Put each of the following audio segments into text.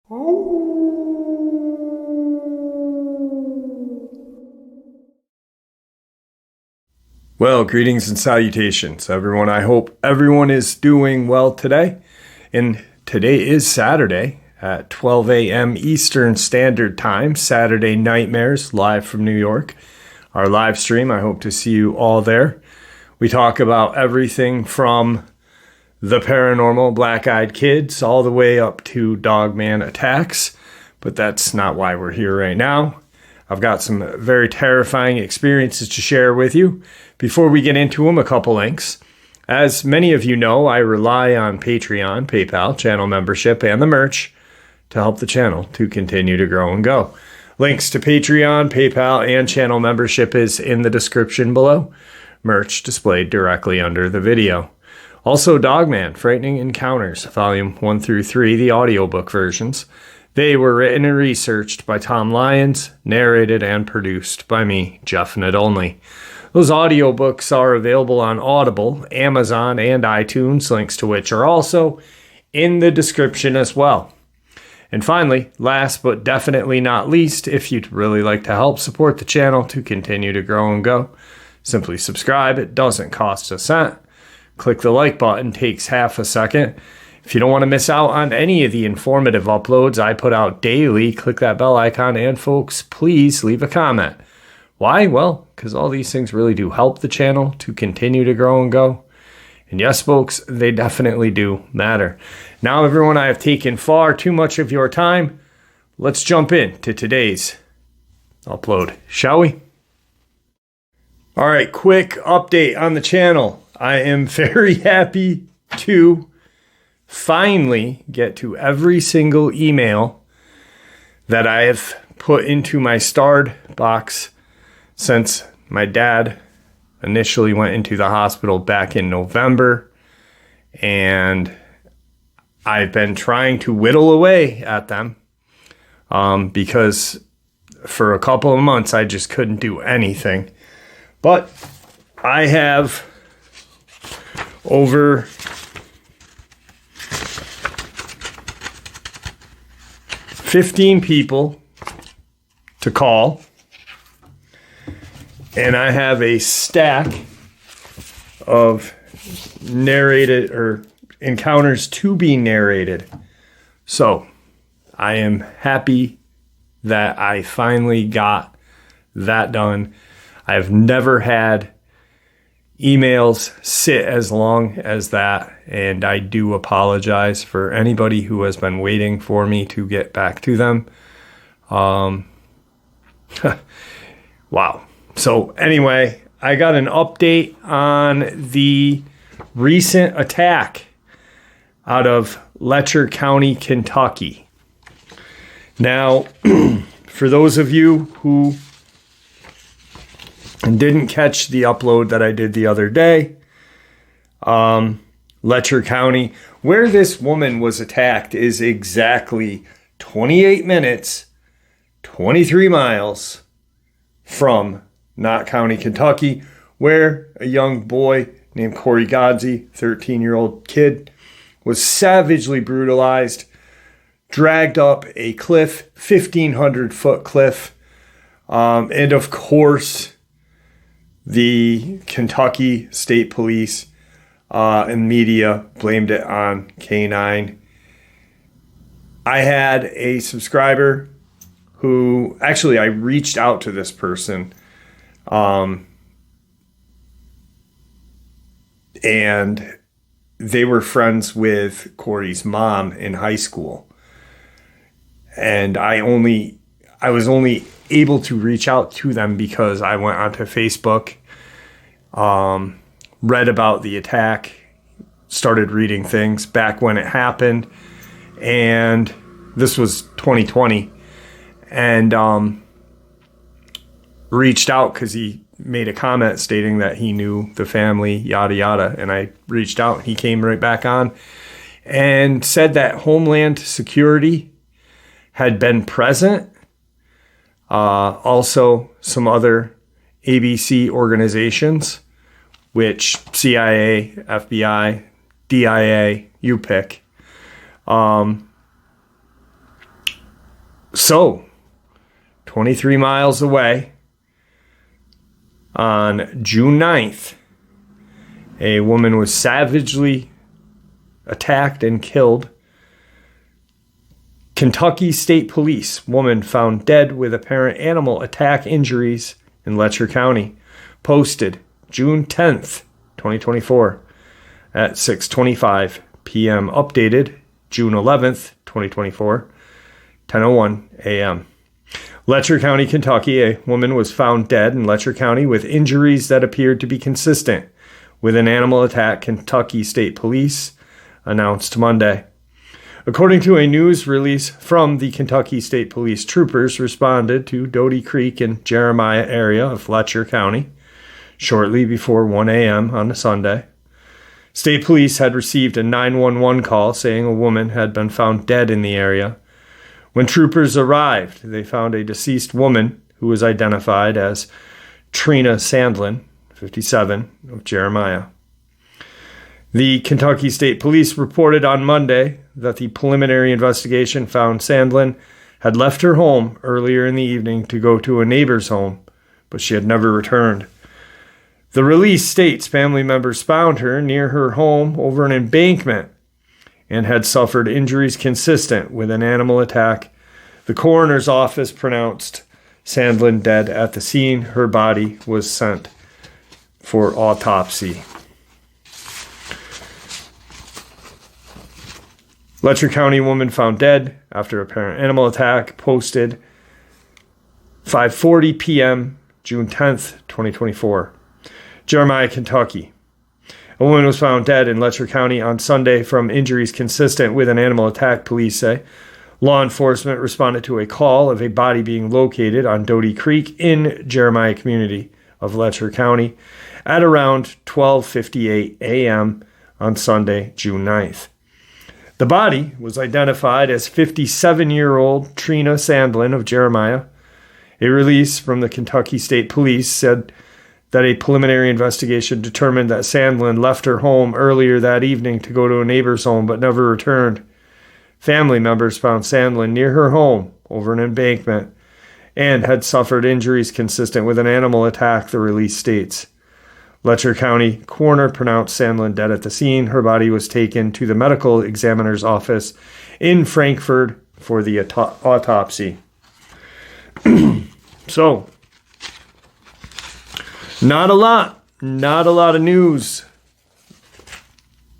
Well, greetings and salutations, everyone. I hope everyone is doing well today. And today is Saturday at 12 a.m. Eastern Standard Time, Saturday Nightmares, live from New York. Our live stream, I hope to see you all there. We talk about everything from the paranormal, black-eyed kids, all the way up to Dogman attacks. But that's not why we're here right now. I've got some very terrifying experiences to share with you. Before we get into them, a couple links. As many of you know, I rely on Patreon, PayPal, channel membership, and the merch to help the channel to continue to grow and go. Links to Patreon, PayPal, and channel membership is in the description below. Merch displayed directly under the video. Also, Dogman, Frightening Encounters, Volume 1 through 3, the audiobook versions. They were written and researched by Tom Lyons, narrated and produced by me, Jeff Nadolny. Those audiobooks are available on Audible, Amazon, and iTunes, links to which are also in the description as well. And finally, last but definitely not least, if you'd really like to help support the channel to continue to grow and go, simply subscribe. It doesn't cost a cent. Click the like button, takes half a second. If you don't want to miss out on any of the informative uploads I put out daily, click that bell icon, and folks, please leave a comment. Why? Well, because all these things really do help the channel to continue to grow and go. And yes, folks, they definitely do matter. Now, everyone, I have taken far too much of your time. Let's jump into today's upload, shall we? All right, quick update on the channel. I am very happy to finally get to every single email that I have put into my starred box since my dad initially went into the hospital back in November, and I've been trying to whittle away at them because for a couple of months I just couldn't do anything. But I have over 15 people to call, and I have a stack of narrated or encounters to be narrated. So I am happy that I finally got that done. I've never had emails sit as long as that, and I do apologize for anybody who has been waiting for me to get back to them. Wow. So anyway, I got an update on the recent attack out of Letcher County, Kentucky. Now, for those of you who didn't catch the upload that I did the other day, Letcher County, where this woman was attacked, is exactly 28 minutes, 23 miles from Knott County, Kentucky, where a young boy named Corey Godsey, 13-year-old kid, was savagely brutalized, dragged up a cliff, 1,500-foot cliff, and of course, the Kentucky State Police and media blamed it on K9. I had a subscriber who, actually, I reached out to this person, and they were friends with Corey's mom in high school. And I was only able to reach out to them because I went onto Facebook, read about the attack, started reading things back when it happened, and this was 2020, and reached out because he made a comment stating that he knew the family, yada yada, and I reached out. He came right back on and said that Homeland Security had been present. Also, some other ABC organizations, which CIA, FBI, DIA, you pick. So, 23 miles away, on June 9th, a woman was savagely attacked and killed. Kentucky State Police, woman found dead with apparent animal attack injuries in Letcher County, posted June 10th, 2024 at 6:25 p.m. Updated June 11th, 2024, 10:01 a.m. Letcher County, Kentucky, a woman was found dead in Letcher County with injuries that appeared to be consistent with an animal attack, Kentucky State Police announced Monday. According to a news release from the Kentucky State Police, troopers responded to Doty Creek in Jeremiah area of Letcher County shortly before 1 a.m. on a Sunday. State Police had received a 911 call saying a woman had been found dead in the area. When troopers arrived, they found a deceased woman who was identified as Trina Sandlin, 57, of Jeremiah. The Kentucky State Police reported on Monday that the preliminary investigation found Sandlin had left her home earlier in the evening to go to a neighbor's home, but she had never returned. The release states family members found her near her home over an embankment and had suffered injuries consistent with an animal attack. The coroner's office pronounced Sandlin dead at the scene. Her body was sent for autopsy. Letcher County woman found dead after apparent animal attack, posted 5:40 p.m. June 10th, 2024. Jeremiah, Kentucky. A woman was found dead in Letcher County on Sunday from injuries consistent with an animal attack, police say. Law enforcement responded to a call of a body being located on Doty Creek in Jeremiah community of Letcher County at around 12:58 a.m. on Sunday, June 9th. The body was identified as 57-year-old Trina Sandlin of Jeremiah. A release from the Kentucky State Police said that a preliminary investigation determined that Sandlin left her home earlier that evening to go to a neighbor's home but never returned. Family members found Sandlin near her home over an embankment and had suffered injuries consistent with an animal attack, the release states. Letcher County coroner pronounced Sandlin dead at the scene. Her body was taken to the medical examiner's office in Frankfort for the autopsy. So, not a lot of news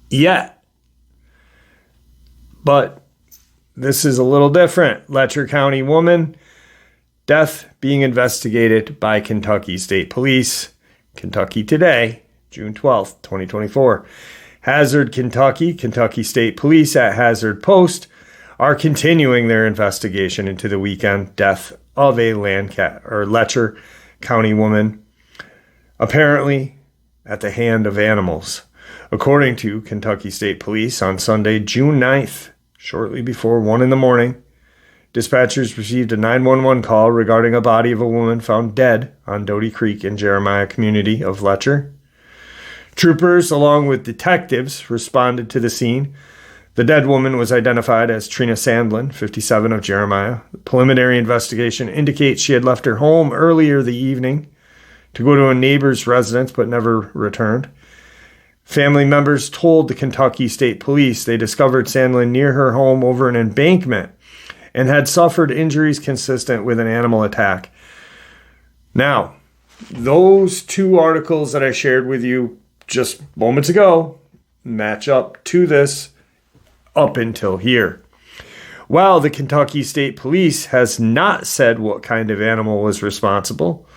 yet. But this is a little different. Letcher County woman, death being investigated by Kentucky State Police. Kentucky Today, June 12th, 2024. Hazard, Kentucky. Kentucky State Police at Hazard Post are continuing their investigation into the weekend death of a Letcher County woman, apparently at the hand of animals. According to Kentucky State Police, on Sunday, June 9th, shortly before 1 in the morning, dispatchers received a 911 call regarding a body of a woman found dead on Doty Creek in Jeremiah community of Letcher. Troopers, along with detectives, responded to the scene. The dead woman was identified as Trina Sandlin, 57, of Jeremiah. The preliminary investigation indicates she had left her home earlier the evening to go to a neighbor's residence but never returned. Family members told the Kentucky State Police they discovered Sandlin near her home over an embankment and had suffered injuries consistent with an animal attack. Now, those two articles that I shared with you just moments ago match up to this up until here. While the Kentucky State Police has not said what kind of animal was responsible,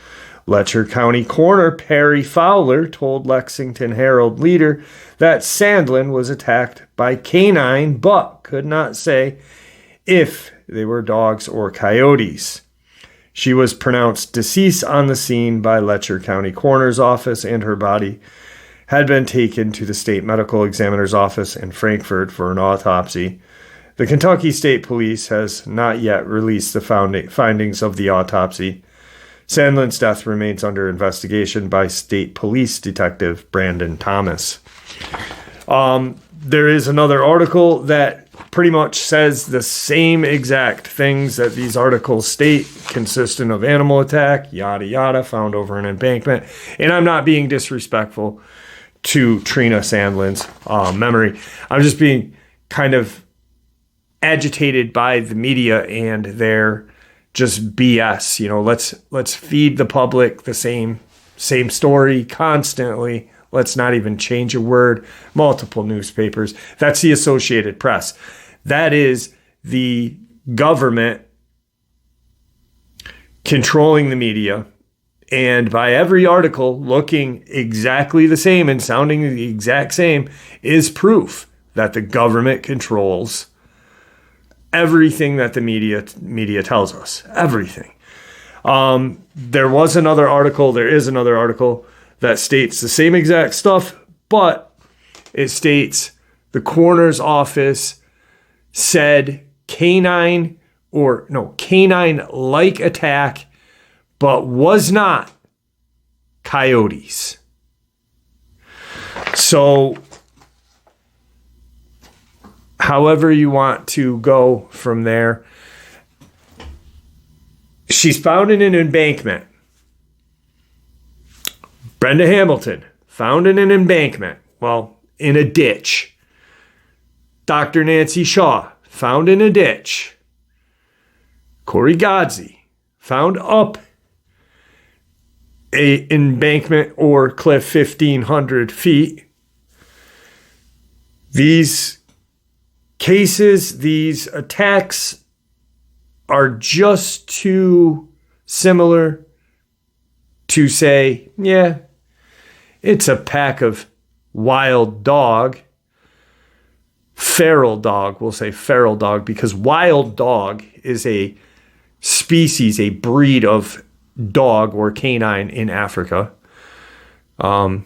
Letcher County Coroner Perry Fowler told Lexington Herald Leader that Sandlin was attacked by canine, but could not say if they were dogs or coyotes. She was pronounced deceased on the scene by Letcher County Coroner's Office, and her body had been taken to the state medical examiner's office in Frankfort for an autopsy. The Kentucky State Police has not yet released the findings of the autopsy. Sandlin's death remains under investigation by State Police Detective Brandon Thomas. There is another article that pretty much says the same exact things that these articles state, consistent of animal attack, yada, yada, found over an embankment. And I'm not being disrespectful to Trina Sandlin's memory. I'm just being kind of agitated by the media and their just BS. You know, let's feed the public the same story constantly. Let's not even change a word. Multiple newspapers. That's the Associated Press. That is the government controlling the media, and by every article looking exactly the same and sounding the exact same is proof that the government controls everything that the media tells us. Everything. There is another article that states the same exact stuff, but it states the coroner's office said canine-like attack, but was not coyotes. So, however you want to go from there, she's found in an embankment. Brenda Hamilton, found in an embankment. Well, in a ditch. Dr. Nancy Shaw, found in a ditch. Corey Godsey, found up a embankment or cliff 1,500 feet. These cases, these attacks are just too similar to say, yeah, it's a pack of wild dog. Feral dog, we'll say feral dog, because wild dog is a species, a breed of dog or canine in Africa. I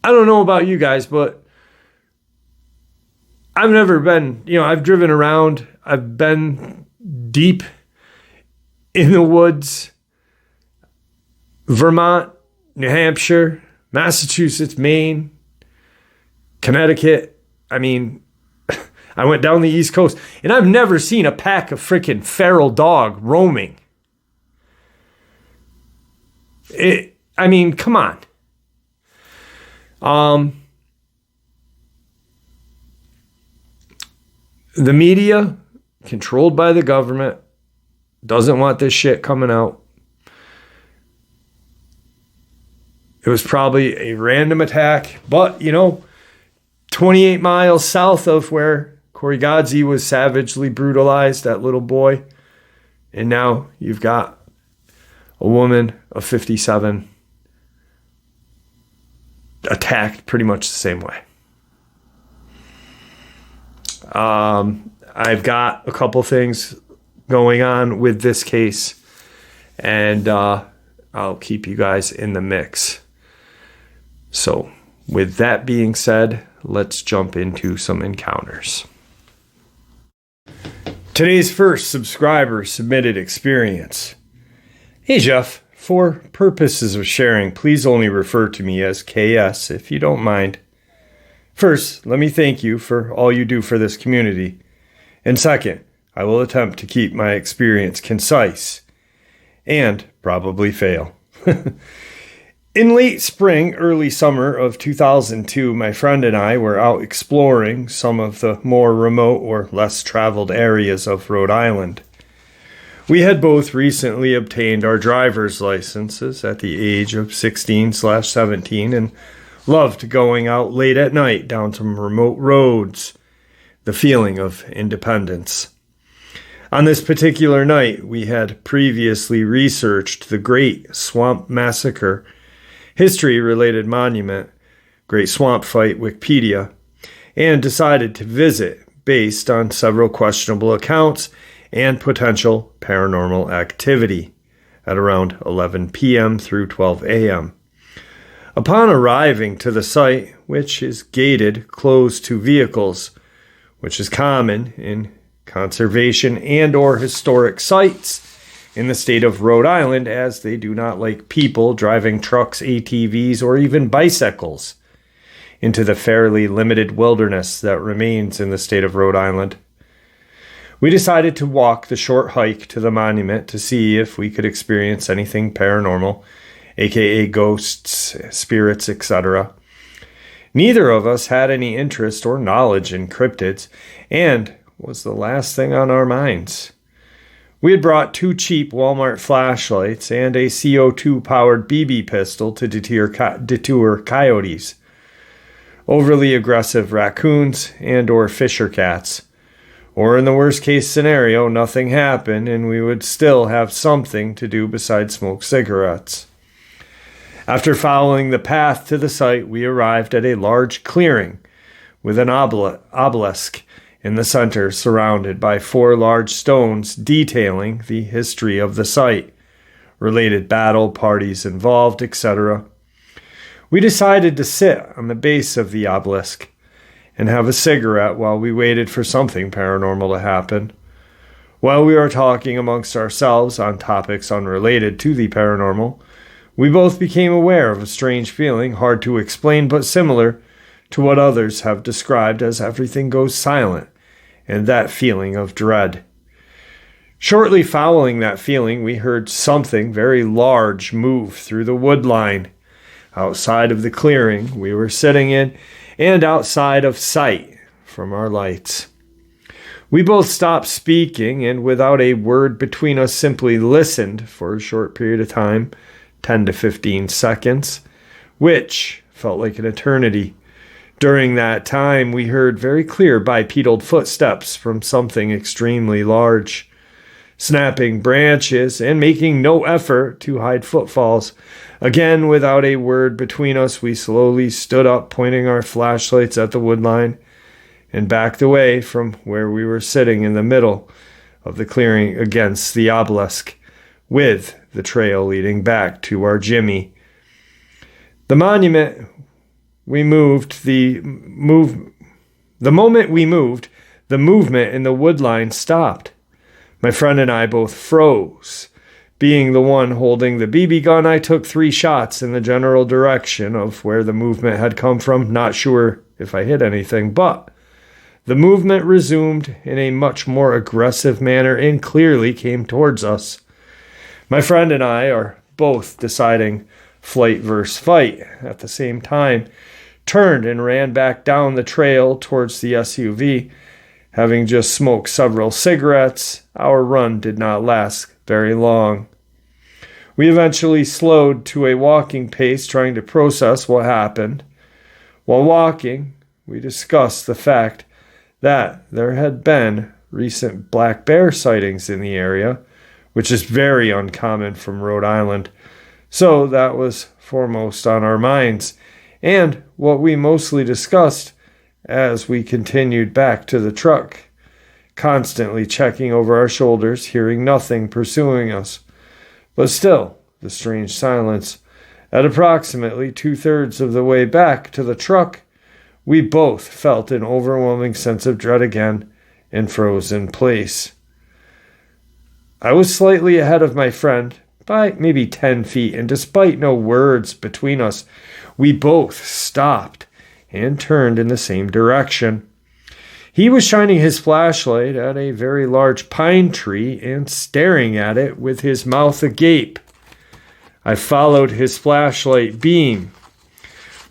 don't know about you guys, but I've never been, I've driven around. I've been deep in the woods. Vermont, New Hampshire, Massachusetts, Maine, Connecticut. I mean, I went down the East Coast, and I've never seen a pack of freaking feral dog roaming. Come on. The media, controlled by the government, doesn't want this shit coming out. It was probably a random attack, but 28 miles south of where Corey Godsey was savagely brutalized, that little boy, and now you've got a woman of 57 attacked pretty much the same way. I've got a couple things going on with this case, and I'll keep you guys in the mix. So, with that being said, let's jump into some encounters. Today's first subscriber submitted experience. Hey Jeff, for purposes of sharing, please only refer to me as KS if you don't mind. First, let me thank you for all you do for this community. And second, I will attempt to keep my experience concise and probably fail. In late spring, early summer of 2002, my friend and I were out exploring some of the more remote or less traveled areas of Rhode Island. We had both recently obtained our driver's licenses at the age of 16/17 and loved going out late at night down some remote roads, the feeling of independence. On this particular night, we had previously researched the Great Swamp Massacre, history-related monument, Great Swamp Fight Wikipedia, and decided to visit based on several questionable accounts and potential paranormal activity at around 11 p.m. through 12 a.m. Upon arriving to the site, which is gated closed to vehicles, which is common in conservation and or historic sites in the state of Rhode Island, as they do not like people driving trucks, ATVs, or even bicycles. into the fairly limited wilderness that remains in the state of Rhode Island. We decided to walk the short hike to the monument to see if we could experience anything paranormal, aka ghosts, spirits, etc. Neither of us had any interest or knowledge in cryptids, and was the last thing on our minds. We had brought 2 cheap Walmart flashlights and a CO2-powered BB pistol to deter coyotes, overly aggressive raccoons, and or fisher cats. Or in the worst-case scenario, nothing happened and we would still have something to do besides smoke cigarettes. After following the path to the site, we arrived at a large clearing with an obelisk in the center, surrounded by 4 large stones detailing the history of the site, related battle, parties involved, etc. We decided to sit on the base of the obelisk and have a cigarette while we waited for something paranormal to happen. While we were talking amongst ourselves on topics unrelated to the paranormal, we both became aware of a strange feeling, hard to explain but similar to what others have described as everything goes silent, and that feeling of dread. Shortly following that feeling, we heard something very large move through the wood line outside of the clearing we were sitting in and outside of sight from our lights. We both stopped speaking and without a word between us simply listened for a short period of time, 10 to 15 seconds, which felt like an eternity. During that time, we heard very clear bipedal footsteps from something extremely large, snapping branches and making no effort to hide footfalls. Again, without a word between us, we slowly stood up, pointing our flashlights at the wood line, and backed away from where we were sitting in the middle of the clearing against the obelisk, with the trail leading back to our Jimmy. The moment we moved, the movement in the wood line stopped. My friend and I both froze. Being the one holding the BB gun, I took 3 shots in the general direction of where the movement had come from. Not sure if I hit anything, but the movement resumed in a much more aggressive manner and clearly came towards us. My friend and I are both deciding flight versus fight at the same time, turned and ran back down the trail towards the SUV. Having just smoked several cigarettes, our run did not last very long. We eventually slowed to a walking pace, trying to process what happened. While walking, we discussed the fact that there had been recent black bear sightings in the area, which is very uncommon from Rhode Island. So that was foremost on our minds, and what we mostly discussed as we continued back to the truck, constantly checking over our shoulders, hearing nothing pursuing us. But still, the strange silence. At approximately 2/3 of the way back to the truck, we both felt an overwhelming sense of dread again and froze in place. I was slightly ahead of my friend by maybe 10 feet, and despite no words between us, we both stopped and turned in the same direction. He was shining his flashlight at a very large pine tree and staring at it with his mouth agape. I followed his flashlight beam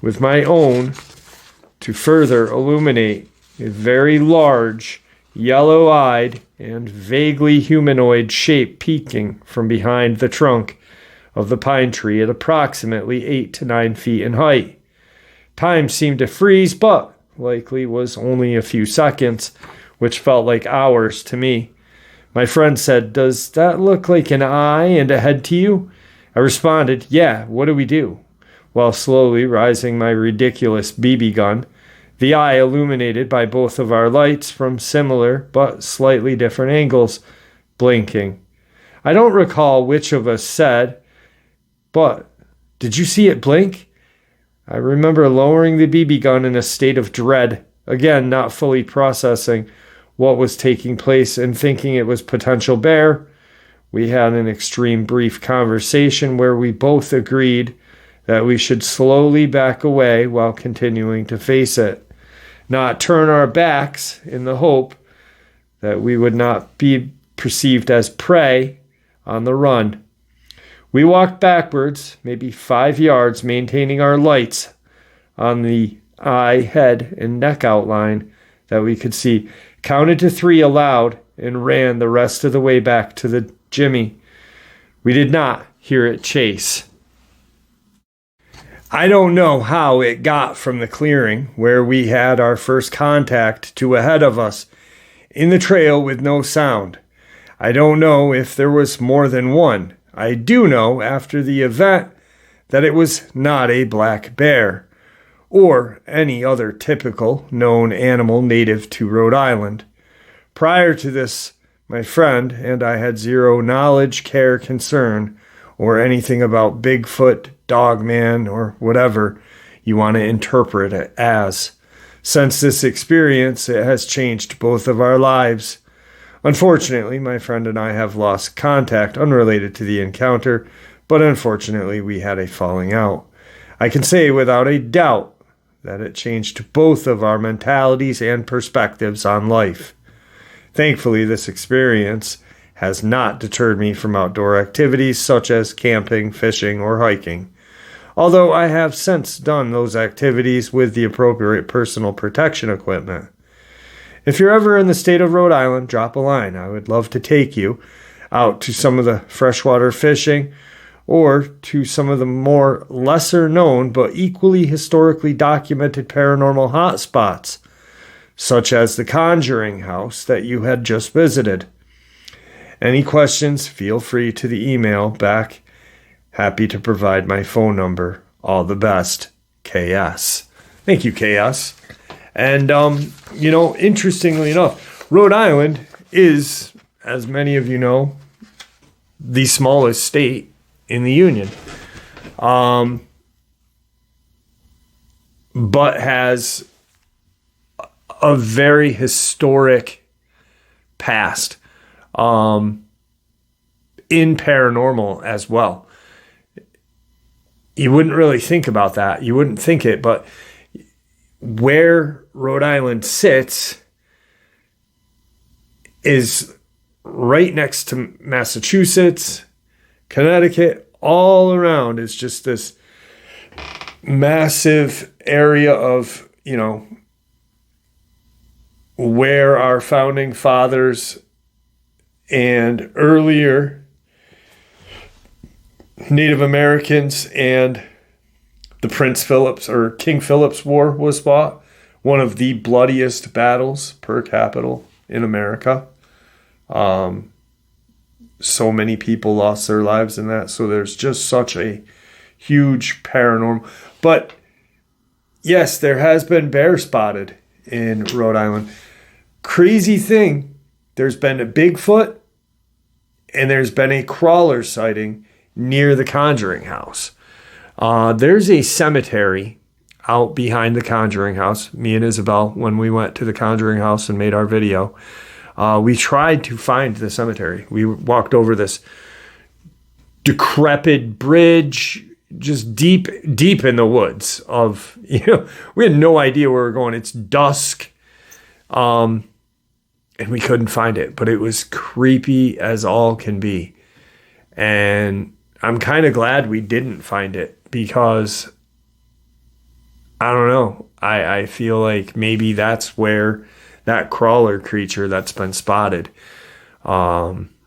with my own to further illuminate a very large, yellow-eyed, and vaguely humanoid shape peeking from behind the trunk of the pine tree at approximately 8 to 9 feet in height. Time seemed to freeze, but likely was only a few seconds, which felt like hours to me. My friend said, "Does that look like an eye and a head to you?" I responded, "Yeah, what do we do?" While slowly rising my ridiculous BB gun, the eye illuminated by both of our lights from similar but slightly different angles, blinking. I don't recall which of us said, but "Did you see it blink?" I remember lowering the BB gun in a state of dread, again not fully processing what was taking place and thinking it was potential bear. We had an extreme brief conversation where we both agreed that we should slowly back away while continuing to face it, not turn our backs in the hope that we would not be perceived as prey on the run. We walked backwards, maybe 5 yards, maintaining our lights on the eye, head, and neck outline that we could see, counted to 3 aloud, and ran the rest of the way back to the Jimmy. We did not hear it chase. I don't know how it got from the clearing where we had our first contact to ahead of us in the trail with no sound. I don't know if there was more than one. I do know after the event that it was not a black bear or any other typical known animal native to Rhode Island. Prior to this, my friend and I had zero knowledge, care, concern, or anything about Bigfoot, Dogman, or whatever you want to interpret it as. Since this experience, it has changed both of our lives. Unfortunately, my friend and I have lost contact unrelated to the encounter, but unfortunately we had a falling out. I can say without a doubt that it changed both of our mentalities and perspectives on life. Thankfully, this experience has not deterred me from outdoor activities such as camping, fishing, or hiking. Although I have since done those activities with the appropriate personal protection equipment. If you're ever in the state of Rhode Island, drop a line. I would love to take you out to some of the freshwater fishing or to some of the more lesser known but equally historically documented paranormal hotspots, such as the Conjuring House that you had just visited. Any questions, feel free to the email back. Happy to provide my phone number. All the best, KS. Thank you, KS. And, interestingly enough, Rhode Island is, as many of you know, the smallest state in the Union. But has a very historic past in paranormal as well. You wouldn't really think about that. You wouldn't think it, but where Rhode Island sits is right next to Massachusetts, Connecticut, all around is just this massive area of, where our founding fathers and earlier Native Americans and the Prince Philip's or King Philip's War was fought. One of the bloodiest battles per capita in America. So many people lost their lives in that. So there's just such a huge paranormal. But yes, there has been bear spotted in Rhode Island. Crazy thing, there's been a Bigfoot and there's been a crawler sighting near the Conjuring House. There's a cemetery out behind the Conjuring House. Me and Isabel, when we went to the Conjuring House and made our video, we tried to find the cemetery. We walked over this decrepit bridge, just deep in the woods of, we had no idea where we were going. It's dusk. And we couldn't find it, but it was creepy as all can be. And I'm kind of glad we didn't find it because I don't know. I feel like maybe that's where that crawler creature that's been spotted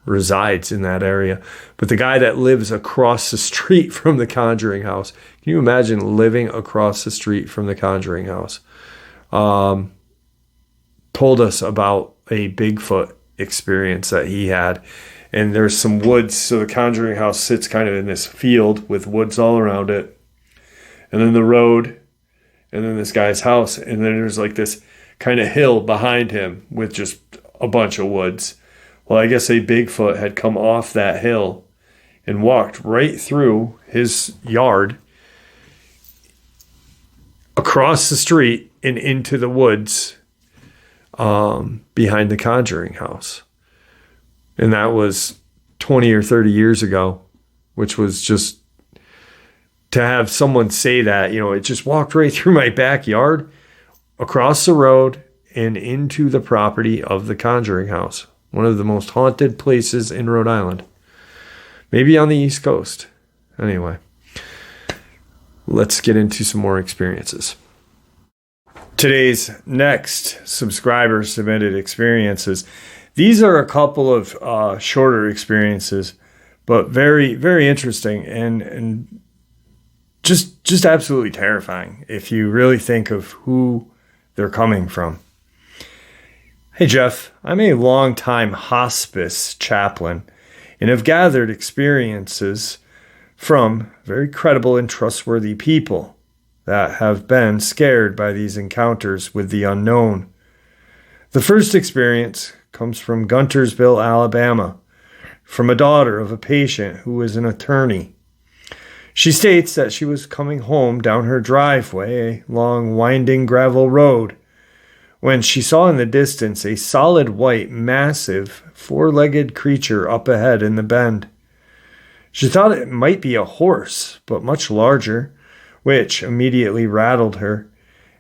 resides in that area. But the guy that lives across the street from the Conjuring House, can you imagine living across the street from the Conjuring House? Told us about a Bigfoot experience that he had. And there's some woods, so the Conjuring House sits kind of in this field with woods all around it. And then the road, and then this guy's house. And then there's like this kind of hill behind him with just a bunch of woods. Well, I guess a Bigfoot had come off that hill and walked right through his yard, across the street and into the woods behind the Conjuring House. And that was 20 or 30 years ago, which was just to have someone say that, it just walked right through my backyard, across the road, and into the property of the Conjuring House, one of the most haunted places in Rhode Island. Maybe on the East Coast. Anyway, let's get into some more experiences. Today's next subscriber submitted experiences. These are a couple of shorter experiences, but very, very interesting and just absolutely terrifying if you really think of who they're coming from. Hey Jeff, I'm a longtime hospice chaplain and have gathered experiences from very credible and trustworthy people that have been scared by these encounters with the unknown. The first experience comes from Guntersville, Alabama, from a daughter of a patient who was an attorney. She states that she was coming home down her driveway, a long, winding gravel road, when she saw in the distance a solid white, massive, four-legged creature up ahead in the bend. She thought it might be a horse, but much larger, which immediately rattled her.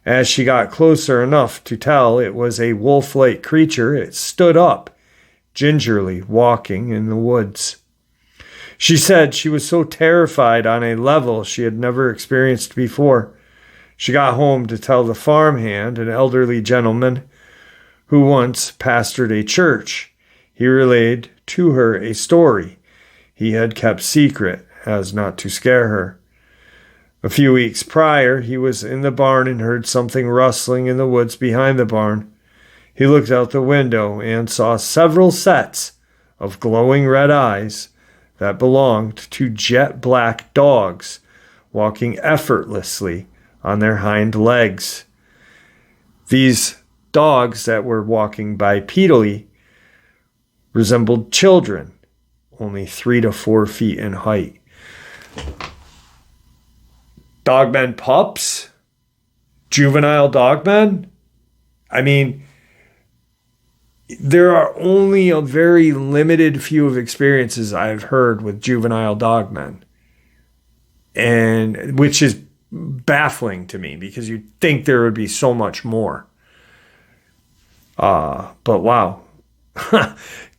As she got closer enough to tell it was a wolf-like creature, it stood up, gingerly walking in the woods. She said she was so terrified on a level she had never experienced before. She got home to tell the farmhand, an elderly gentleman who once pastored a church. He relayed to her a story he had kept secret as not to scare her. A few weeks prior, he was in the barn and heard something rustling in the woods behind the barn. He looked out the window and saw several sets of glowing red eyes that belonged to jet black dogs walking effortlessly on their hind legs. These dogs that were walking bipedally resembled children, only 3 to 4 feet in height. Dogman pups? Juvenile dogmen? I mean, there are only a very limited few of experiences I've heard with juvenile dogmen, and which is baffling to me because you'd think there would be so much more. But wow.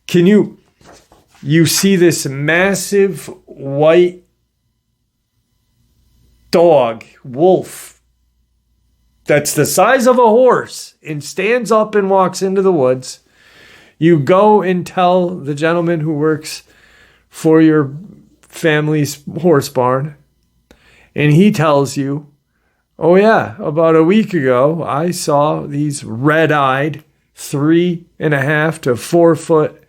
Can you see this massive white dog, wolf, that's the size of a horse and stands up and walks into the woods. You go and tell the gentleman who works for your family's horse barn, and he tells you, oh yeah, about a week ago, I saw these red-eyed 3.5 to 4 foot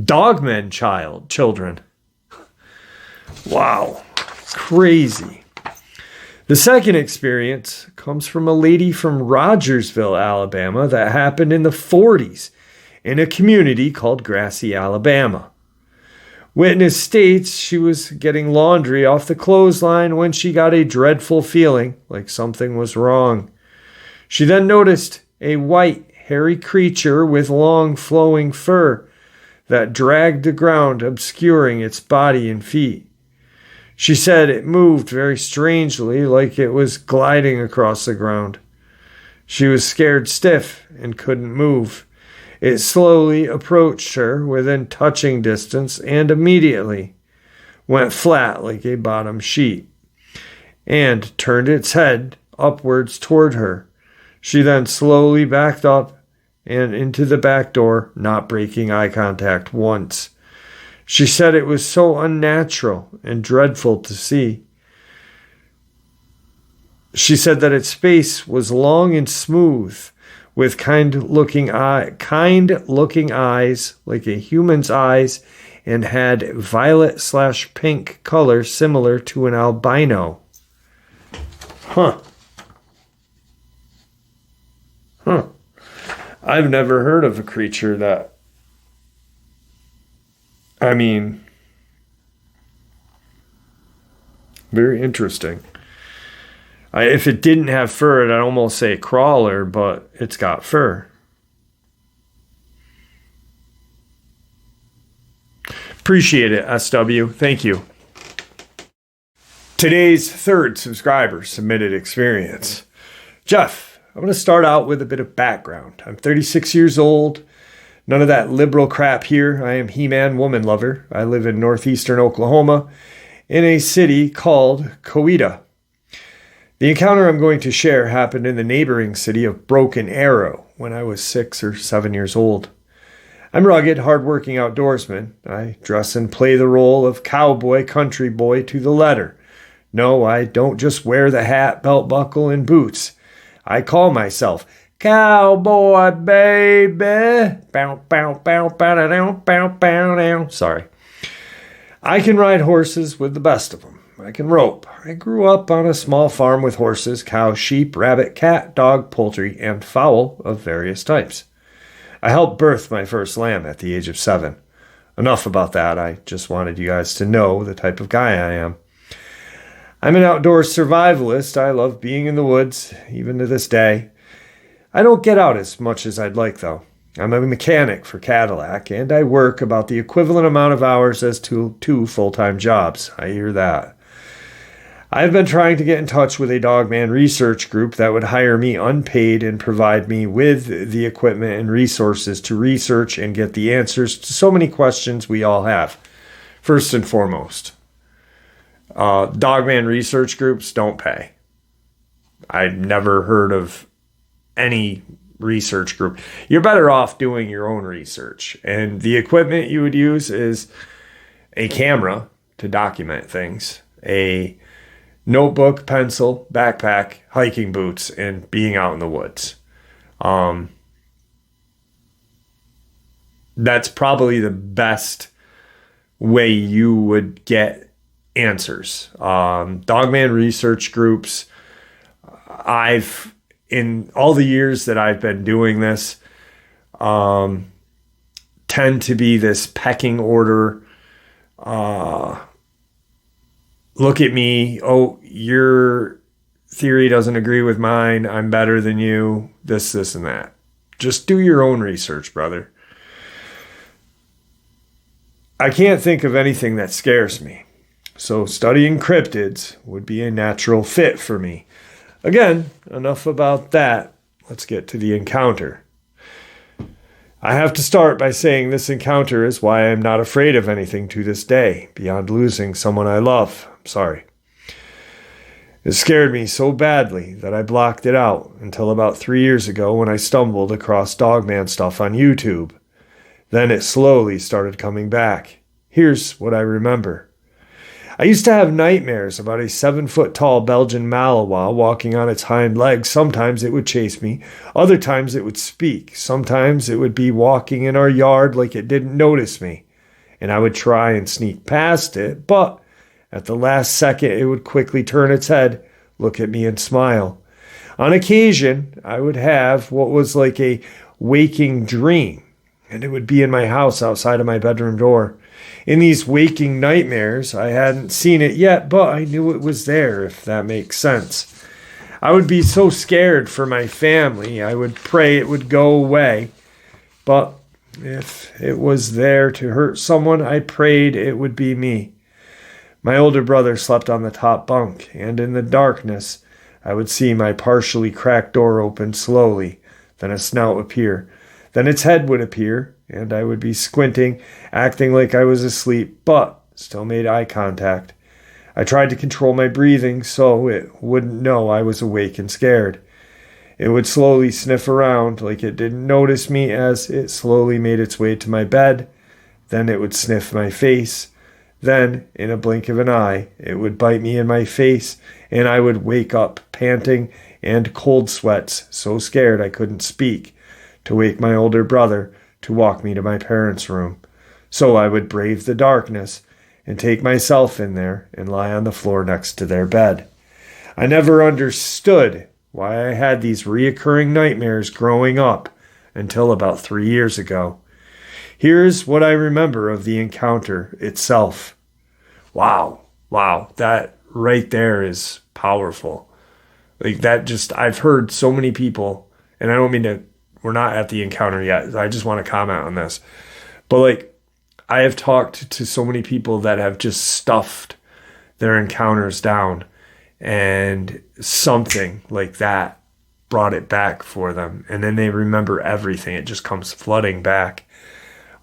dogmen children. Wow. Crazy. The second experience comes from a lady from Rogersville, Alabama, that happened in the 40s in a community called Grassy, Alabama. Witness states she was getting laundry off the clothesline when she got a dreadful feeling like something was wrong. She then noticed a white, hairy creature with long, flowing fur that dragged the ground, obscuring its body and feet. She said it moved very strangely, like it was gliding across the ground. She was scared stiff and couldn't move. It slowly approached her within touching distance and immediately went flat like a bottom sheet and turned its head upwards toward her. She then slowly backed up and into the back door, not breaking eye contact once. She said it was so unnatural and dreadful to see. She said that its face was long and smooth, with kind-looking eyes like a human's eyes, and had violet/pink color similar to an albino. Huh. I've never heard of a creature that, very interesting. If it didn't have fur, I'd almost say crawler, but it's got fur. Appreciate it, SW. Thank you. Today's third subscriber submitted experience. Jeff, I'm going to start out with a bit of background. I'm 36 years old. None of that liberal crap here. I am He-Man woman lover. I live in northeastern Oklahoma in a city called Coweta. The encounter I'm going to share happened in the neighboring city of Broken Arrow when I was 6 or 7 years old. I'm rugged, hard-working outdoorsman. I dress and play the role of cowboy, country boy to the letter. No, I don't just wear the hat, belt buckle, and boots. I call myself cowboy, baby. Bow, bow, bow, bow, down, bow, bow, down. Sorry. I can ride horses with the best of them. I can rope. I grew up on a small farm with horses, cows, sheep, rabbit, cat, dog, poultry, and fowl of various types. I helped birth my first lamb at the age of 7. Enough about that. I just wanted you guys to know the type of guy I am. I'm an outdoor survivalist. I love being in the woods, even to this day. I don't get out as much as I'd like, though. I'm a mechanic for Cadillac, and I work about the equivalent amount of hours as two full-time jobs. I hear that. I've been trying to get in touch with a Dogman research group that would hire me unpaid and provide me with the equipment and resources to research and get the answers to so many questions we all have. First and foremost, Dogman research groups don't pay. I've never heard of any research group. You're better off doing your own research. And the equipment you would use is a camera to document things, a notebook, pencil, backpack, hiking boots, and being out in the woods. That's probably the best way you would get answers. Dogman research groups, in all the years that I've been doing this, tend to be this pecking order. Look at me. Oh, your theory doesn't agree with mine. I'm better than you. This, and that. Just do your own research, brother. I can't think of anything that scares me. So studying cryptids would be a natural fit for me. Again, enough about that. Let's get to the encounter. I have to start by saying this encounter is why I'm not afraid of anything to this day, beyond losing someone I love. I'm sorry. It scared me so badly that I blocked it out until about 3 years ago when I stumbled across Dogman stuff on YouTube. Then it slowly started coming back. Here's what I remember. I used to have nightmares about a 7-foot-tall Belgian Malinois walking on its hind legs. Sometimes it would chase me. Other times it would speak. Sometimes it would be walking in our yard like it didn't notice me. And I would try and sneak past it, but at the last second it would quickly turn its head, look at me and smile. On occasion, I would have what was like a waking dream, and it would be in my house outside of my bedroom door. In these waking nightmares, I hadn't seen it yet, but I knew it was there, if that makes sense. I would be so scared for my family, I would pray it would go away. But if it was there to hurt someone, I prayed it would be me. My older brother slept on the top bunk, and in the darkness, I would see my partially cracked door open slowly, then a snout appear. Then its head would appear, and I would be squinting, acting like I was asleep, but still made eye contact. I tried to control my breathing so it wouldn't know I was awake and scared. It would slowly sniff around like it didn't notice me as it slowly made its way to my bed. Then it would sniff my face. Then, in a blink of an eye, it would bite me in my face, and I would wake up panting and cold sweats, so scared I couldn't speak, to wake my older brother to walk me to my parents' room. So I would brave the darkness and take myself in there and lie on the floor next to their bed. I never understood why I had these reoccurring nightmares growing up until about 3 years ago. Here's what I remember of the encounter itself. Wow, that right there is powerful. Like that I've heard so many people, and I don't mean to, we're not at the encounter yet. I just want to comment on this. But I have talked to so many people that have just stuffed their encounters down, and something like that brought it back for them. And then they remember everything. It just comes flooding back.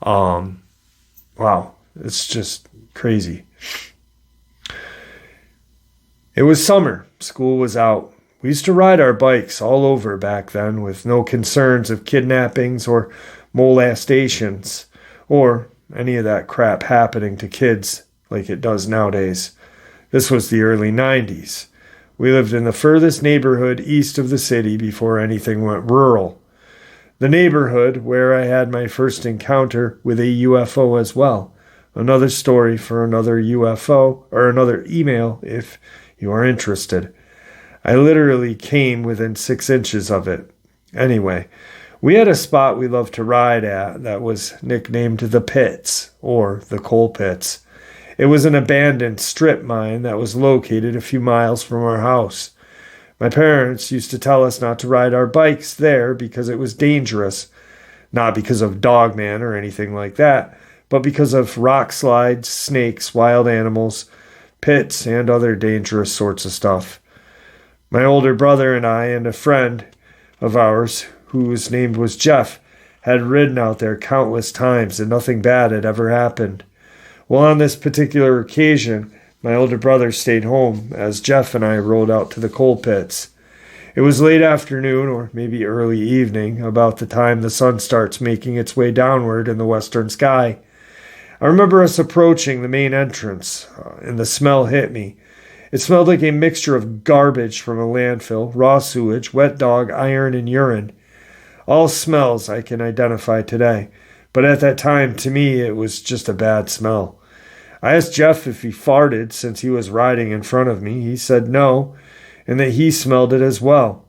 Wow, it's just crazy. It was summer. School was out. We used to ride our bikes all over back then with no concerns of kidnappings or molestations or any of that crap happening to kids like it does nowadays. This was the early 90s. We lived in the furthest neighborhood east of the city before anything went rural. The neighborhood where I had my first encounter with a UFO as well. Another story for another UFO or another email if you are interested. I literally came within 6 inches of it. Anyway, we had a spot we loved to ride at that was nicknamed the Pits, or the Coal Pits. It was an abandoned strip mine that was located a few miles from our house. My parents used to tell us not to ride our bikes there because it was dangerous. Not because of Dogman or anything like that, but because of rock slides, snakes, wild animals, pits, and other dangerous sorts of stuff. My older brother and I and a friend of ours, whose name was Jeff, had ridden out there countless times and nothing bad had ever happened. Well, on this particular occasion, my older brother stayed home as Jeff and I rode out to the coal pits. It was late afternoon or maybe early evening, about the time the sun starts making its way downward in the western sky. I remember us approaching the main entrance, and the smell hit me. It smelled like a mixture of garbage from a landfill, raw sewage, wet dog, iron, and urine. All smells I can identify today, but at that time, to me, it was just a bad smell. I asked Jeff if he farted since he was riding in front of me. He said no, and that he smelled it as well.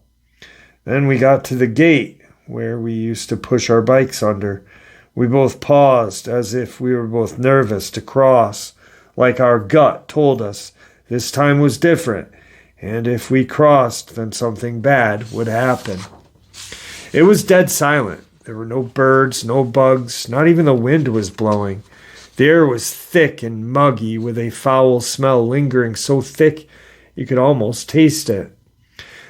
Then we got to the gate where we used to push our bikes under. We both paused as if we were both nervous to cross, like our gut told us this time was different, and if we crossed, then something bad would happen. It was dead silent. There were no birds, no bugs, not even the wind was blowing. The air was thick and muggy with a foul smell lingering so thick you could almost taste it.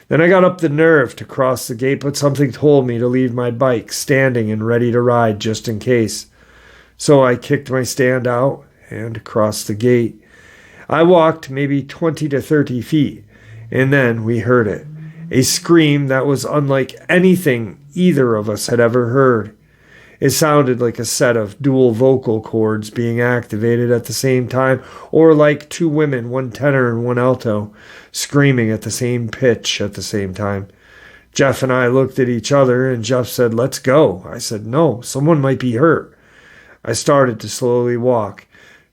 Then I got up the nerve to cross the gate, but something told me to leave my bike standing and ready to ride just in case. So I kicked my stand out and crossed the gate. I walked maybe 20 to 30 feet, and then we heard it. A scream that was unlike anything either of us had ever heard. It sounded like a set of dual vocal cords being activated at the same time, or like two women, one tenor and one alto, screaming at the same pitch at the same time. Jeff and I looked at each other, and Jeff said, "Let's go." I said, "No, someone might be hurt." I started to slowly walk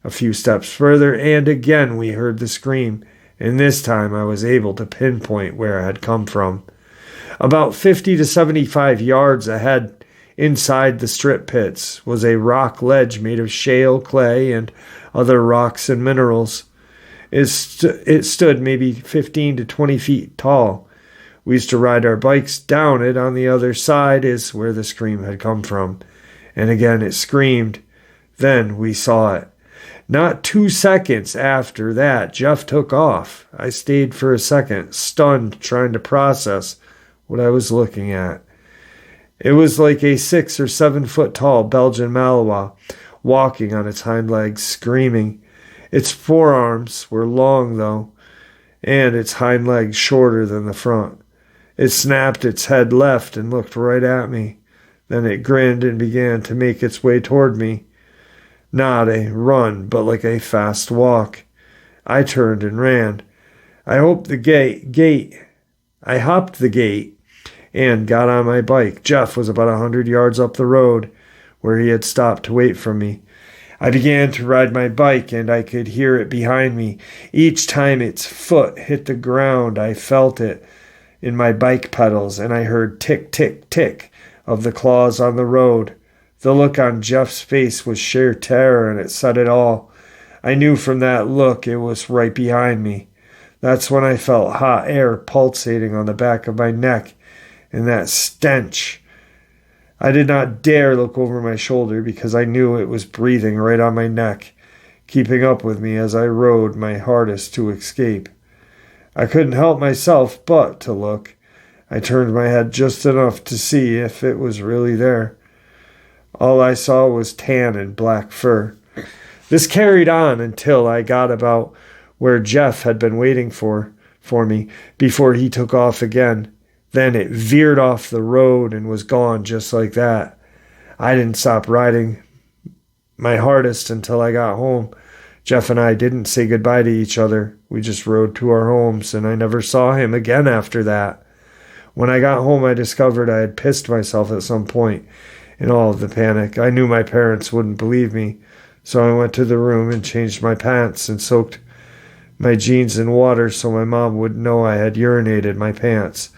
a few steps further, and again we heard the scream, and this time I was able to pinpoint where it had come from. About 50 to 75 yards ahead, inside the strip pits, was a rock ledge made of shale, clay, and other rocks and minerals. It stood maybe 15 to 20 feet tall. We used to ride our bikes down it. On the other side is where the scream had come from. And again it screamed. Then we saw it. Not 2 seconds after that, Jeff took off. I stayed for a second, stunned, trying to process what I was looking at. It was like a 6 or 7 foot tall Belgian Malinois walking on its hind legs, screaming. Its forearms were long, though, and its hind legs shorter than the front. It snapped its head left and looked right at me. Then it grinned and began to make its way toward me. Not a run, but like a fast walk. I turned and ran. I hopped the gate and got on my bike. Jeff was about 100 yards up the road where he had stopped to wait for me. I began to ride my bike, and I could hear it behind me. Each time its foot hit the ground, I felt it in my bike pedals, and I heard tick, tick, tick of the claws on the road. The look on Jeff's face was sheer terror, and it said it all. I knew from that look it was right behind me. That's when I felt hot air pulsating on the back of my neck, and that stench. I did not dare look over my shoulder because I knew it was breathing right on my neck. keeping up with me as I rode my hardest to escape. I couldn't help myself but to look. I turned my head just enough to see if it was really there. All I saw was tan and black fur. This carried on until I got about where Jeff had been waiting for me before he took off again. Then it veered off the road and was gone just like that. I didn't stop riding my hardest until I got home. Jeff and I didn't say goodbye to each other. We just rode to our homes, and I never saw him again after that. When I got home, I discovered I had pissed myself at some point. In all of the panic, I knew my parents wouldn't believe me, so I went to the room and changed my pants and soaked my jeans in water so my mom would know I had urinated my pants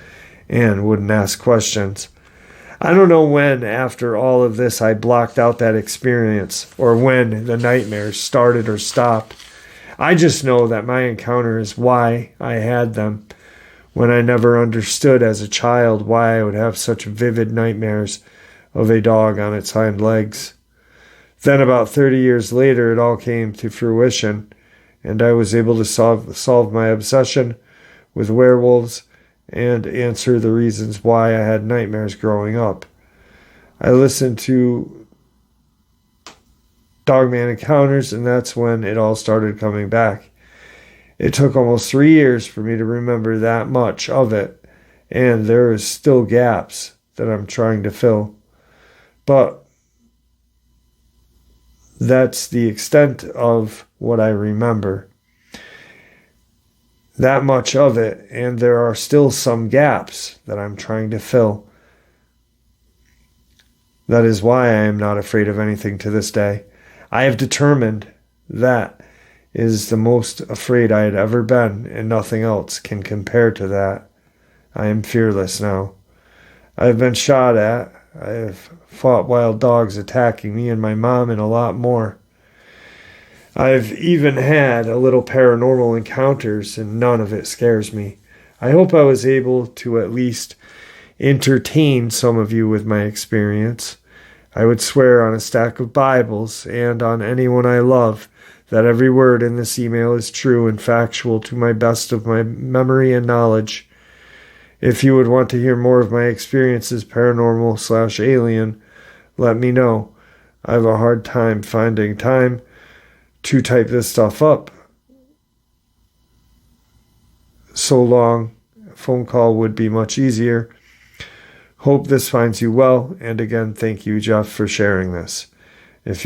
and wouldn't ask questions. I don't know when, after all of this, I blocked out that experience or when the nightmares started or stopped. I just know that my encounter is why I had them, when I never understood as a child why I would have such vivid nightmares of a dog on its hind legs. Then about 30 years later, it all came to fruition, and I was able to solve my obsession with werewolves and answer the reasons why I had nightmares growing up. I listened to Dogman Encounters, and that's when it all started coming back. It took almost 3 years for me to remember that much of it, and there is still gaps that I'm trying to fill. But that's the extent of what I remember. That much of it, and there are still some gaps that I'm trying to fill. That is why I am not afraid of anything to this day. I have determined that is the most afraid I had ever been, and nothing else can compare to that. I am fearless now. I have been shot at. I have fought wild dogs attacking me and my mom and a lot more. I've even had a little paranormal encounters, and none of it scares me. I hope I was able to at least entertain some of you with my experience. I would swear on a stack of Bibles and on anyone I love that every word in this email is true and factual to my best of my memory and knowledge. If you would want to hear more of my experiences, paranormal/alien, let me know. I have a hard time finding time to type this stuff up. So long, a phone call would be much easier. Hope this finds you well, and again, thank you, Jeff, for sharing this. If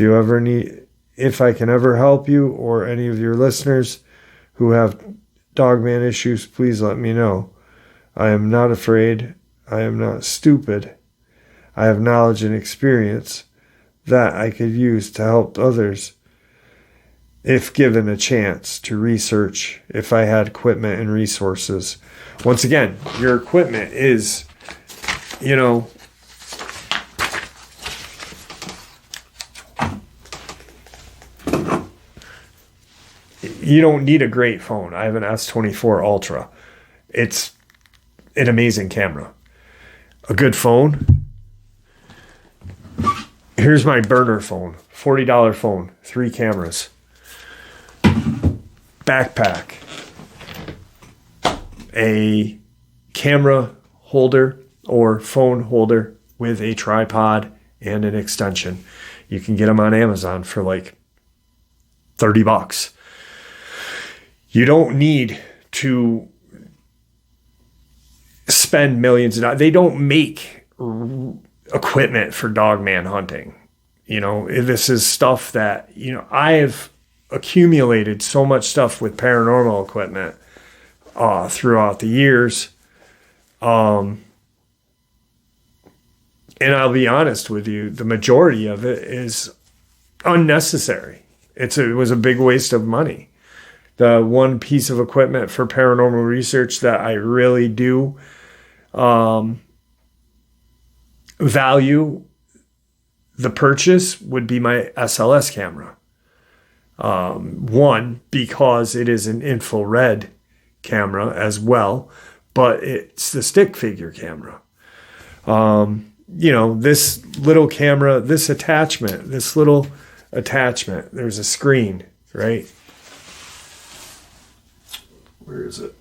I can ever help you or any of your listeners who have Dogman issues, please let me know. I am not afraid. I am not stupid. I have knowledge and experience that I could use to help others if given a chance to research, if I had equipment and resources. Once again, your equipment is, you don't need a great phone. I have an S24 Ultra. It's an amazing camera. A good phone. Here's my burner phone. $40 phone. 3 cameras. Backpack. A camera holder or phone holder with a tripod and an extension. You can get them on Amazon for like $30. You don't need to spend millions of dollars. They don't make equipment for dogman hunting. This is stuff that, I have accumulated so much stuff with paranormal equipment throughout the years. And I'll be honest with you, the majority of it is unnecessary. It was a big waste of money. The one piece of equipment for paranormal research that I really do value the purchase would be my SLS camera. One, because it is an infrared camera as well, but it's the stick figure camera. This little camera, this little attachment, there's a screen right? Where is it?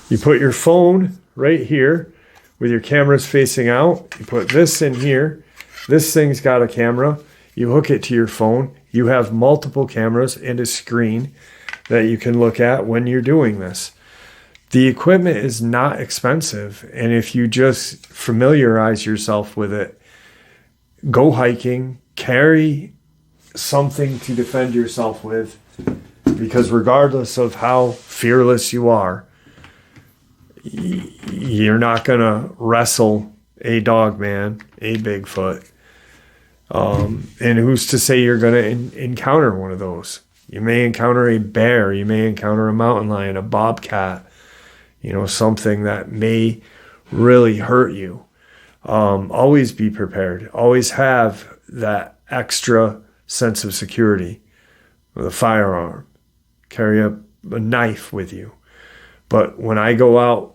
You put your phone right here with your cameras facing out. You put this in here. This thing's got a camera. You hook it to your phone. You have multiple cameras and a screen that you can look at when you're doing this. The equipment is not expensive, and if you just familiarize yourself with it, go hiking, carry something to defend yourself with, because regardless of how fearless you are, you're not going to wrestle a Dogman, a Bigfoot, and who's to say you're going to encounter one of those? You may encounter a bear, you may encounter a mountain lion, a bobcat, something that may really hurt you. Always be prepared. Always have that extra sense of security with a firearm. Carry a knife with you. But when I go out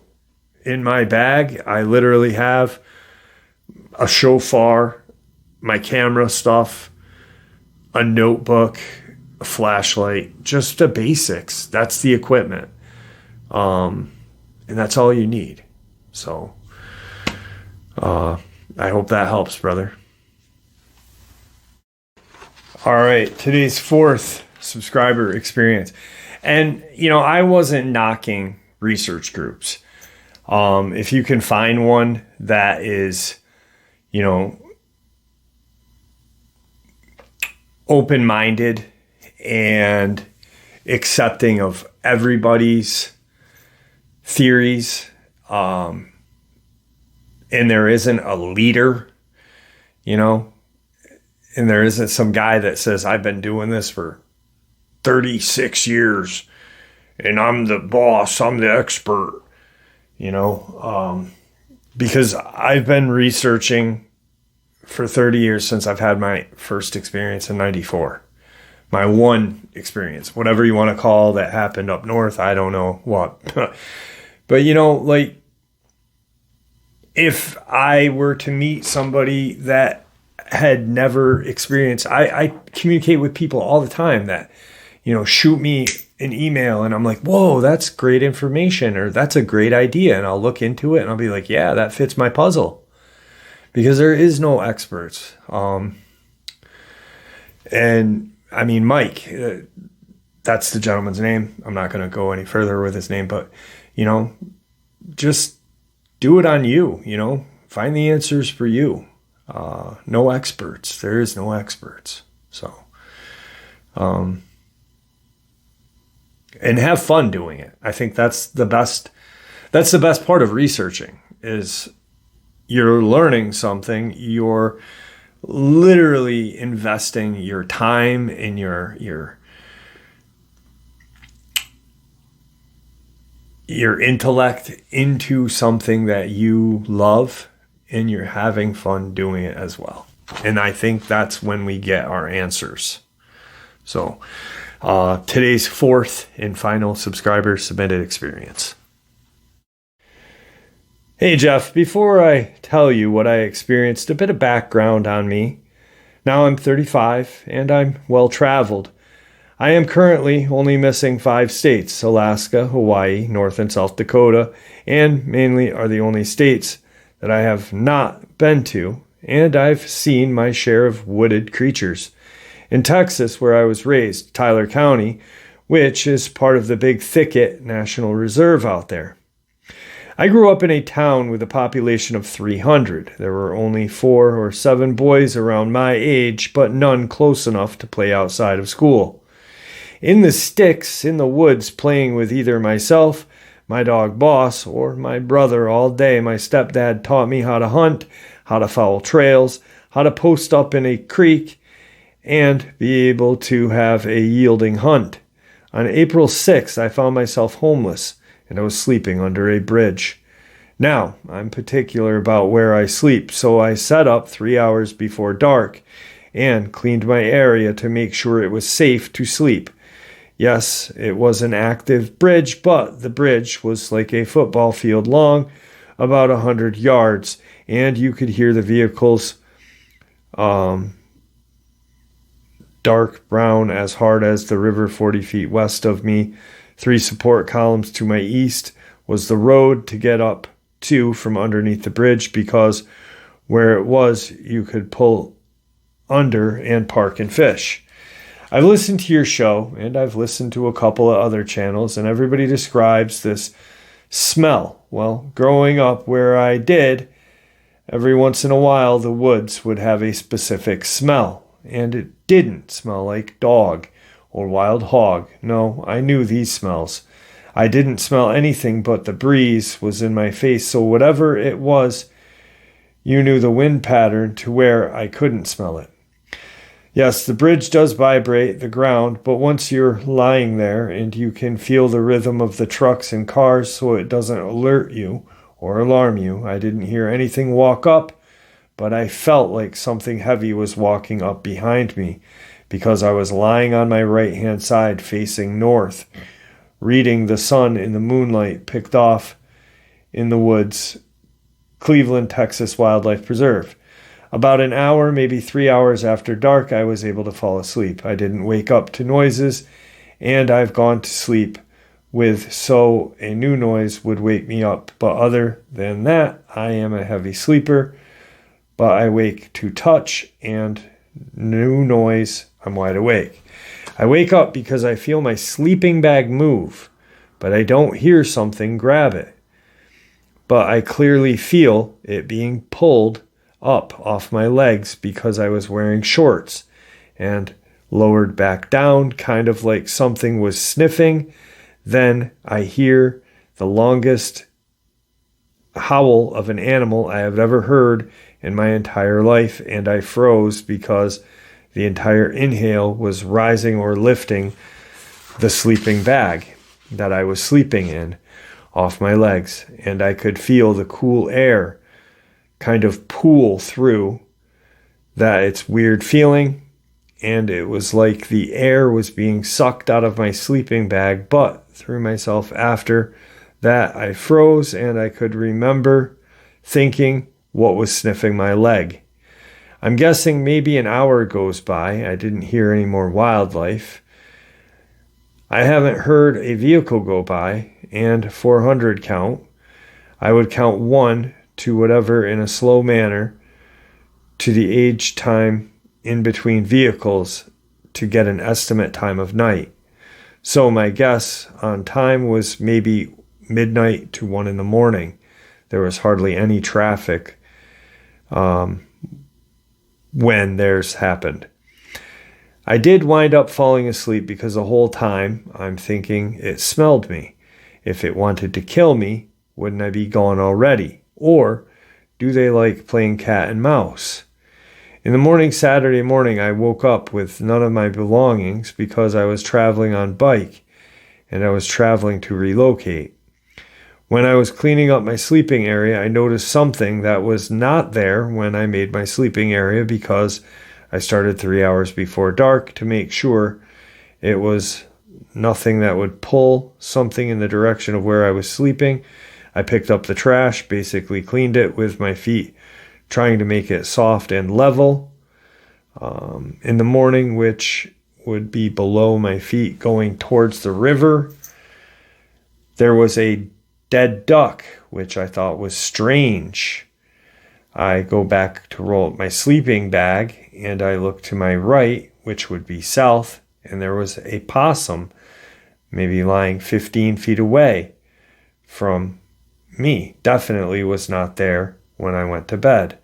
in my bag, I literally have a shofar, my camera stuff, a notebook, a flashlight, just the basics. That's the equipment. And that's all you need. So I hope that helps, brother. All right, today's fourth subscriber experience. And, I wasn't knocking research groups. If you can find one that is, open-minded and accepting of everybody's theories, and there isn't a leader, and there isn't some guy that says, I've been doing this for 36 years and I'm the boss, I'm the expert, because I've been researching for 30 years since I've had my first experience in 94. My one experience, whatever you want to call that happened up north, I don't know what. But, if I were to meet somebody that had never experienced, I communicate with people all the time that, shoot me an email and I'm like, whoa, that's great information, or that's a great idea. And I'll look into it and I'll be like, yeah, that fits my puzzle, because there is no experts. And I mean, Mike, that's the gentleman's name. I'm not going to go any further with his name, but, just do it on you, find the answers for you. No experts. There is no experts. So, and have fun doing it. I think that's the best part of researching, is you're learning something. You're literally investing your time and your intellect into something that you love, and you're having fun doing it as well. And I think that's when we get our answers. So today's fourth and final subscriber submitted experience. Hey Jeff, before I tell you what I experienced, a bit of background on me. Now I'm 35 and I'm well traveled. I am currently only missing 5 states: Alaska, Hawaii, North and South Dakota, and mainly are the only states that I have not been to, and I've seen my share of wooded creatures. In Texas, where I was raised, Tyler County, which is part of the Big Thicket National Reserve out there. I grew up in a town with a population of 300. There were only 4 or 7 boys around my age, but none close enough to play outside of school. In the sticks, in the woods, playing with either myself, my dog Boss, or my brother all day, my stepdad taught me how to hunt, how to follow trails, how to post up in a creek, and be able to have a yielding hunt. On April 6th, I found myself homeless, and I was sleeping under a bridge. Now, I'm particular about where I sleep, so I set up 3 hours before dark and cleaned my area to make sure it was safe to sleep. Yes, it was an active bridge, but the bridge was like a football field long, about 100 yards, and you could hear the vehicles dark brown, as hard as the river 40 feet west of me. 3 support columns to my east was the road to get up to from underneath the bridge, because where it was, you could pull under and park and fish. I've listened to your show, and I've listened to a couple of other channels, and everybody describes this smell. Well, growing up where I did, every once in a while the woods would have a specific smell, and it didn't smell like dog or wild hog. No, I knew these smells. I didn't smell anything but the breeze was in my face, so whatever it was, you knew the wind pattern to where I couldn't smell it. Yes, the bridge does vibrate the ground, but once you're lying there and you can feel the rhythm of the trucks and cars so it doesn't alert you or alarm you. I didn't hear anything walk up, but I felt like something heavy was walking up behind me because I was lying on my right-hand side facing north, reading the sun in the moonlight picked off in the woods, Cleveland, Texas Wildlife Preserve. About an hour, maybe 3 hours after dark, I was able to fall asleep. I didn't wake up to noises, and I've gone to sleep with so a new noise would wake me up. But other than that, I am a heavy sleeper, but I wake to touch and new noise, I'm wide awake. I wake up because I feel my sleeping bag move, but I don't hear something grab it. But I clearly feel it being pulled up off my legs because I was wearing shorts and lowered back down, kind of like something was sniffing. Then I hear the longest howl of an animal I have ever heard in my entire life, and I froze because the entire inhale was rising or lifting the sleeping bag that I was sleeping in off my legs, and I could feel the cool air kind of pool through that. It's weird feeling, and it was like the air was being sucked out of my sleeping bag, but through myself after that I froze, and I could remember thinking what was sniffing my leg. I'm guessing maybe an hour goes by. I didn't hear any more wildlife. I haven't heard a vehicle go by, and 400 count. I would count 1 to whatever in a slow manner to the age time in between vehicles to get an estimate time of night. So my guess on time was maybe midnight to 1 in the morning. There was hardly any traffic when theirs happened. I did wind up falling asleep because the whole time I'm thinking it smelled me. If it wanted to kill me, wouldn't I be gone already? Or do they like playing cat and mouse? In the morning, Saturday morning, I woke up with none of my belongings because I was traveling on bike and I was traveling to relocate. When I was cleaning up my sleeping area, I noticed something that was not there when I made my sleeping area because I started 3 hours before dark to make sure it was nothing that would pull something in the direction of where I was sleeping. I picked up the trash, basically cleaned it with my feet, trying to make it soft and level. In the morning, which would be below my feet going towards the river, there was a dead duck, which I thought was strange. I go back to roll up my sleeping bag, and I look to my right, which would be south, and there was a possum maybe lying 15 feet away from me. Definitely was not there when I went to bed.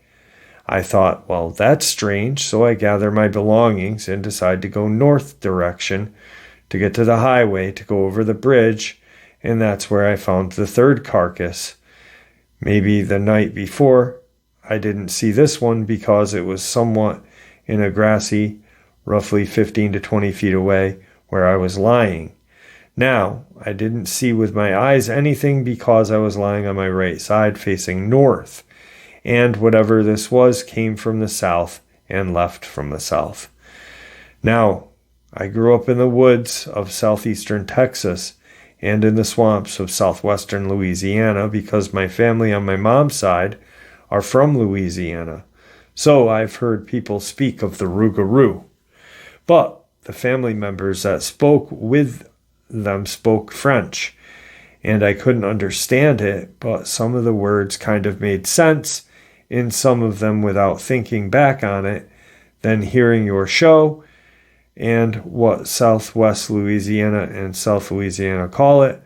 I thought, well, that's strange, so I gather my belongings and decide to go north direction to get to the highway to go over the bridge, and that's where I found the third carcass. Maybe the night before, I didn't see this one because it was somewhat in a grassy, roughly 15 to 20 feet away where I was lying. Now, I didn't see with my eyes anything because I was lying on my right side facing north, and whatever this was came from the south and left from the south. Now, I grew up in the woods of southeastern Texas and in the swamps of southwestern Louisiana because my family on my mom's side are from Louisiana. So I've heard people speak of the Rougarou, but the family members that spoke with them spoke French, and I couldn't understand it, but some of the words kind of made sense, in some of them without thinking back on it. Then hearing your show and what Southwest Louisiana and South Louisiana call it,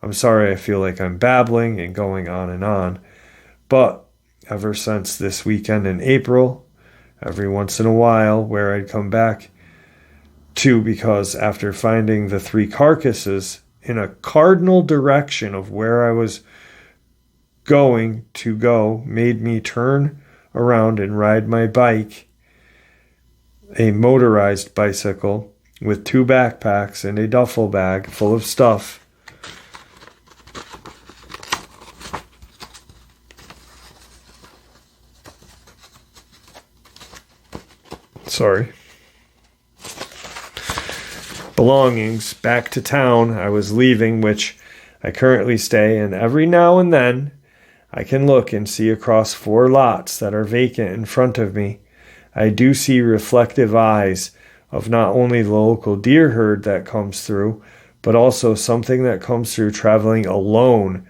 I'm sorry, I feel like I'm babbling and going on, but ever since this weekend in April, every once in a while where I'd come back to, because after finding the 3 carcasses in a cardinal direction of where I was going to go, made me turn around and ride my bike, a motorized bicycle with 2 backpacks and a duffel bag full of stuff. Sorry. Belongings back to town I was leaving, which I currently stay, and every now and then I can look and see across 4 lots that are vacant in front of me. I do see reflective eyes of not only the local deer herd that comes through, but also something that comes through traveling alone.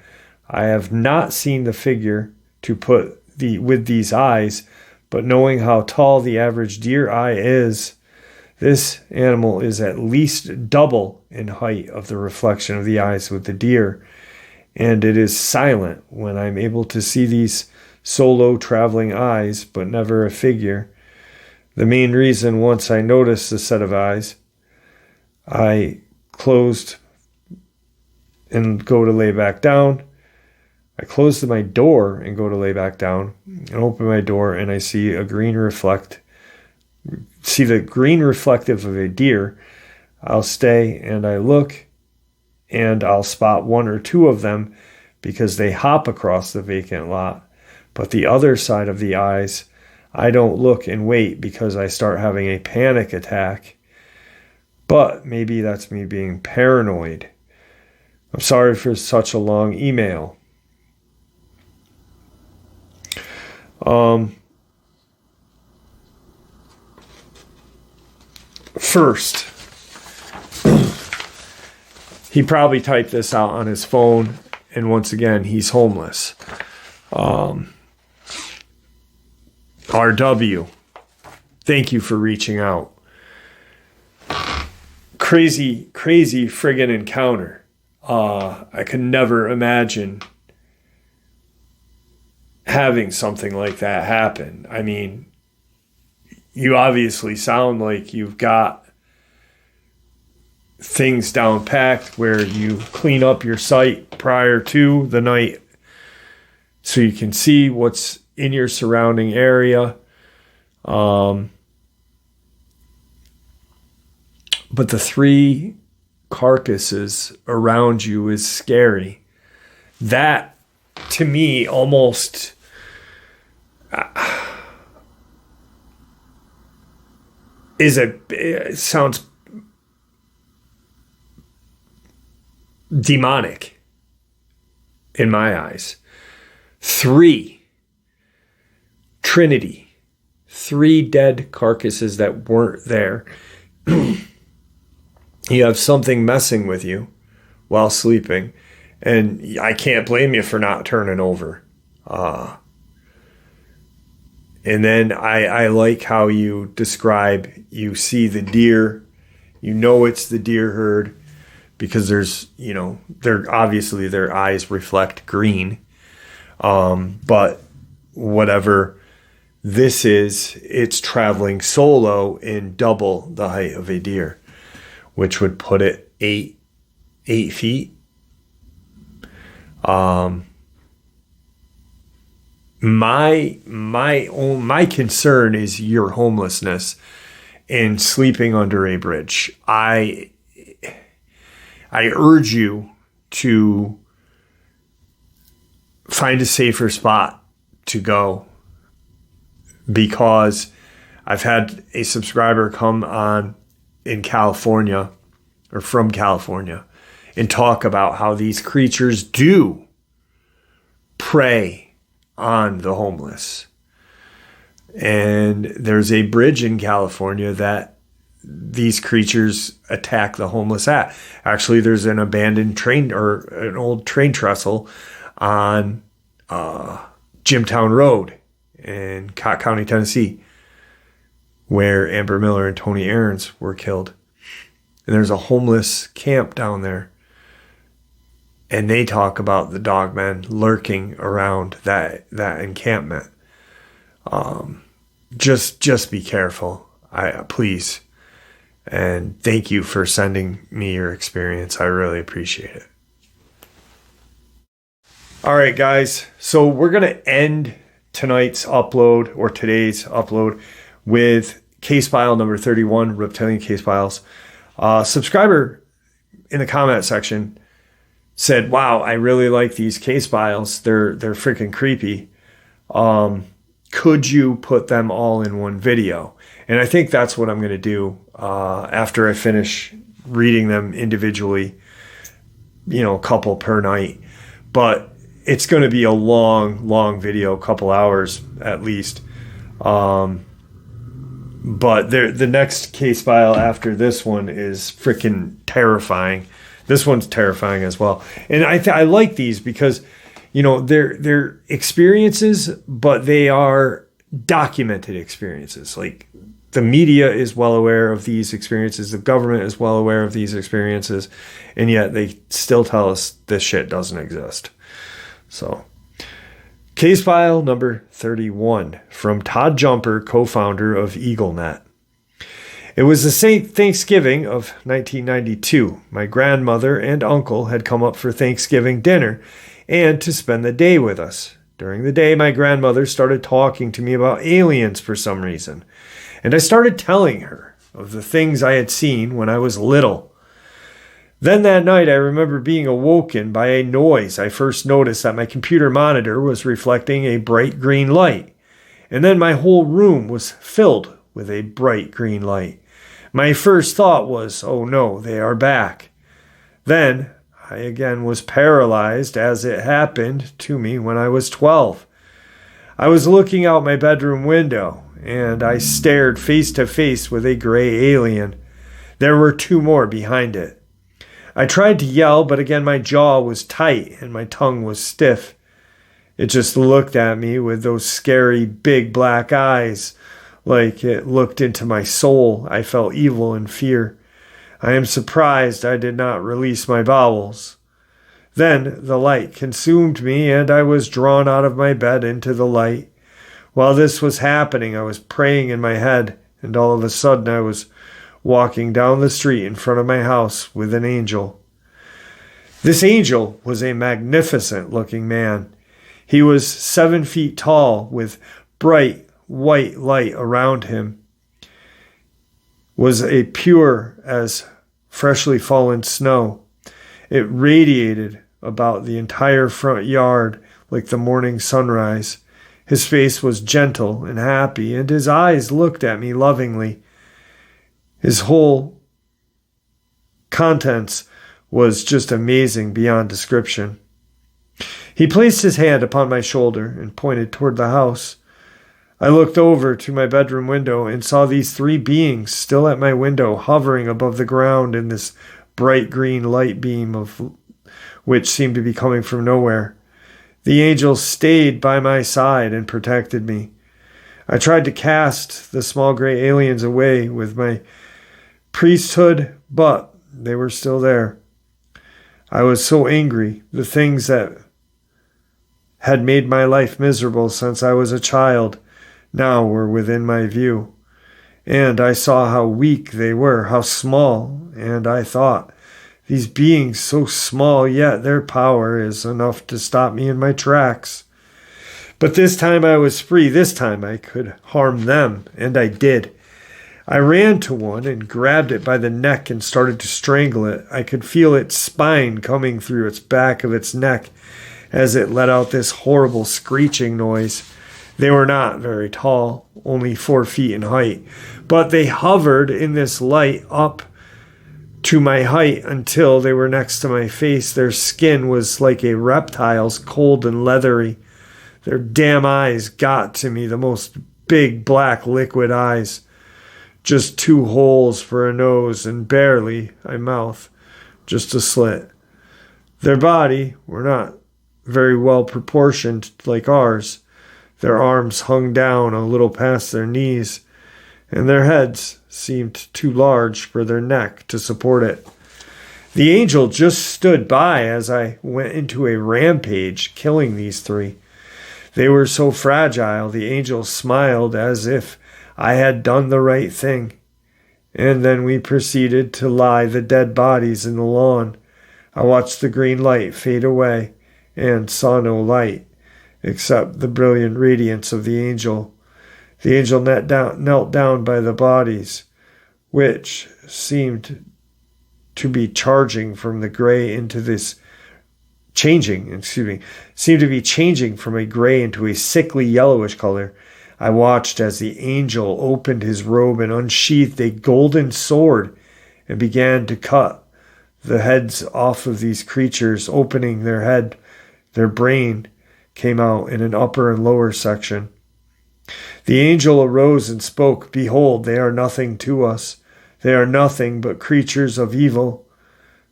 I have not seen the figure to put with these eyes, but knowing how tall the average deer eye is, this animal is at least double in height of the reflection of the eyes with the deer, and it is silent when I'm able to see these solo traveling eyes, but never a figure. The main reason, once I noticed the set of eyes, I closed and go to lay back down. I closed my door and go to lay back down and open my door, and I see the green reflective of a deer. I'll stay and I look, and I'll spot 1 or 2 of them because they hop across the vacant lot. But the other side of the eyes, I don't look and wait because I start having a panic attack. But maybe that's me being paranoid. I'm sorry for such a long email. First, he probably typed this out on his phone, and once again, he's homeless. RW, thank you for reaching out. Crazy friggin' encounter. I could never imagine having something like that happen. I mean, you obviously sound like you've got things down packed where you clean up your site prior to the night so you can see what's in your surrounding area. But the 3 carcasses around you is scary. That, to me, almost it sounds demonic in my eyes. 3 Trinity, 3 dead carcasses that weren't there. You have something messing with you while sleeping, and I can't blame you for not turning over. And then I like how you describe, you see the deer, you know it's the deer herd, because there's, obviously their eyes reflect green. But whatever this is, it's traveling solo in double the height of a deer, which would put it 8 feet. My concern is your homelessness and sleeping under a bridge. I urge you to find a safer spot to go, because I've had a subscriber come on in California, or from California, and talk about how these creatures do prey on the homeless. And there's a bridge in California that these creatures attack the homeless at. Actually, there's an abandoned train or an old train trestle on Jimtown Road in Cott County, Tennessee, where Amber Miller and Tony Aarons were killed. And there's a homeless camp down there. And they talk about the Dogman lurking around that encampment. Just be careful, please. And thank you for sending me your experience. I really appreciate it. All right, guys. So we're going to end tonight's upload or today's upload with case file number 31, Reptilian Case Files. Subscriber in the comment section said, wow, I really like these case files. They're freaking creepy. Could you put them all in one video? And I think that's what I'm going to do after I finish reading them individually, a couple per night. But it's going to be a long video, a couple hours at least. But the next case file after this one is freaking terrifying. This one's terrifying as well. And I like these because, they're experiences, but they are documented experiences. Like the media is well aware of these experiences. The government is well aware of these experiences. And yet they still tell us this shit doesn't exist. So, case file number 31 from Todd Jumper, co-founder of EagleNet. It was the Thanksgiving of 1992. My grandmother and uncle had come up for Thanksgiving dinner and to spend the day with us. During the day, my grandmother started talking to me about aliens for some reason, and I started telling her of the things I had seen when I was little. Then that night, I remember being awoken by a noise. I first noticed that my computer monitor was reflecting a bright green light, and then my whole room was filled with a bright green light. My first thought was, oh no, they are back. Then I again was paralyzed as it happened to me when I was 12. I was looking out my bedroom window and I stared face to face with a gray alien. There were two more behind it. I tried to yell, but again my jaw was tight and my tongue was stiff. It just looked at me with those scary big black eyes. Like it looked into my soul. I felt evil and fear. I am surprised I did not release my bowels. Then the light consumed me and I was drawn out of my bed into the light. While this was happening, I was praying in my head, and all of a sudden I was walking down the street in front of my house with an angel. This angel was a magnificent looking man. He was 7 feet tall with bright white light around him. Was a pure as freshly fallen snow. It radiated about the entire front yard like the morning sunrise. His face was gentle and happy, and his eyes looked at me lovingly. His whole contents was just amazing beyond description. He placed his hand upon my shoulder and pointed toward the house. I looked over to my bedroom window and saw these three beings still at my window, hovering above the ground in this bright green light beam of which seemed to be coming from nowhere. The angels stayed by my side and protected me. I tried to cast the small gray aliens away with my priesthood, but they were still there. I was so angry. The things that had made my life miserable since I was a child now were within my view. And I saw how weak they were, how small, and I thought, these beings so small, yet their power is enough to stop me in my tracks. But this time I was free. This time I could harm them, and I did. I ran to one and grabbed it by the neck and started to strangle it. I could feel its spine coming through its back of its neck as it let out this horrible screeching noise. They were not very tall, only 4 feet in height, but they hovered in this light up to my height until they were next to my face. Their skin was like a reptile's, cold and leathery. Their damn eyes got to me, the most big black liquid eyes, just 2 holes for a nose and barely a mouth, just a slit. Their body were not very well proportioned like ours. Their arms hung down a little past their knees, and their heads seemed too large for their neck to support it. The angel just stood by as I went into a rampage, killing these 3. They were so fragile, the angel smiled as if I had done the right thing. And then we proceeded to lie the dead bodies in the lawn. I watched the green light fade away and saw no light except the brilliant radiance of the angel. The angel knelt down by the bodies, which seemed to be changing from a gray into a sickly yellowish color. I watched as the angel opened his robe and unsheathed a golden sword and began to cut the heads off of these creatures, opening their head. Their brain came out in an upper and lower section. The angel arose and spoke, "Behold, they are nothing to us. They are nothing but creatures of evil."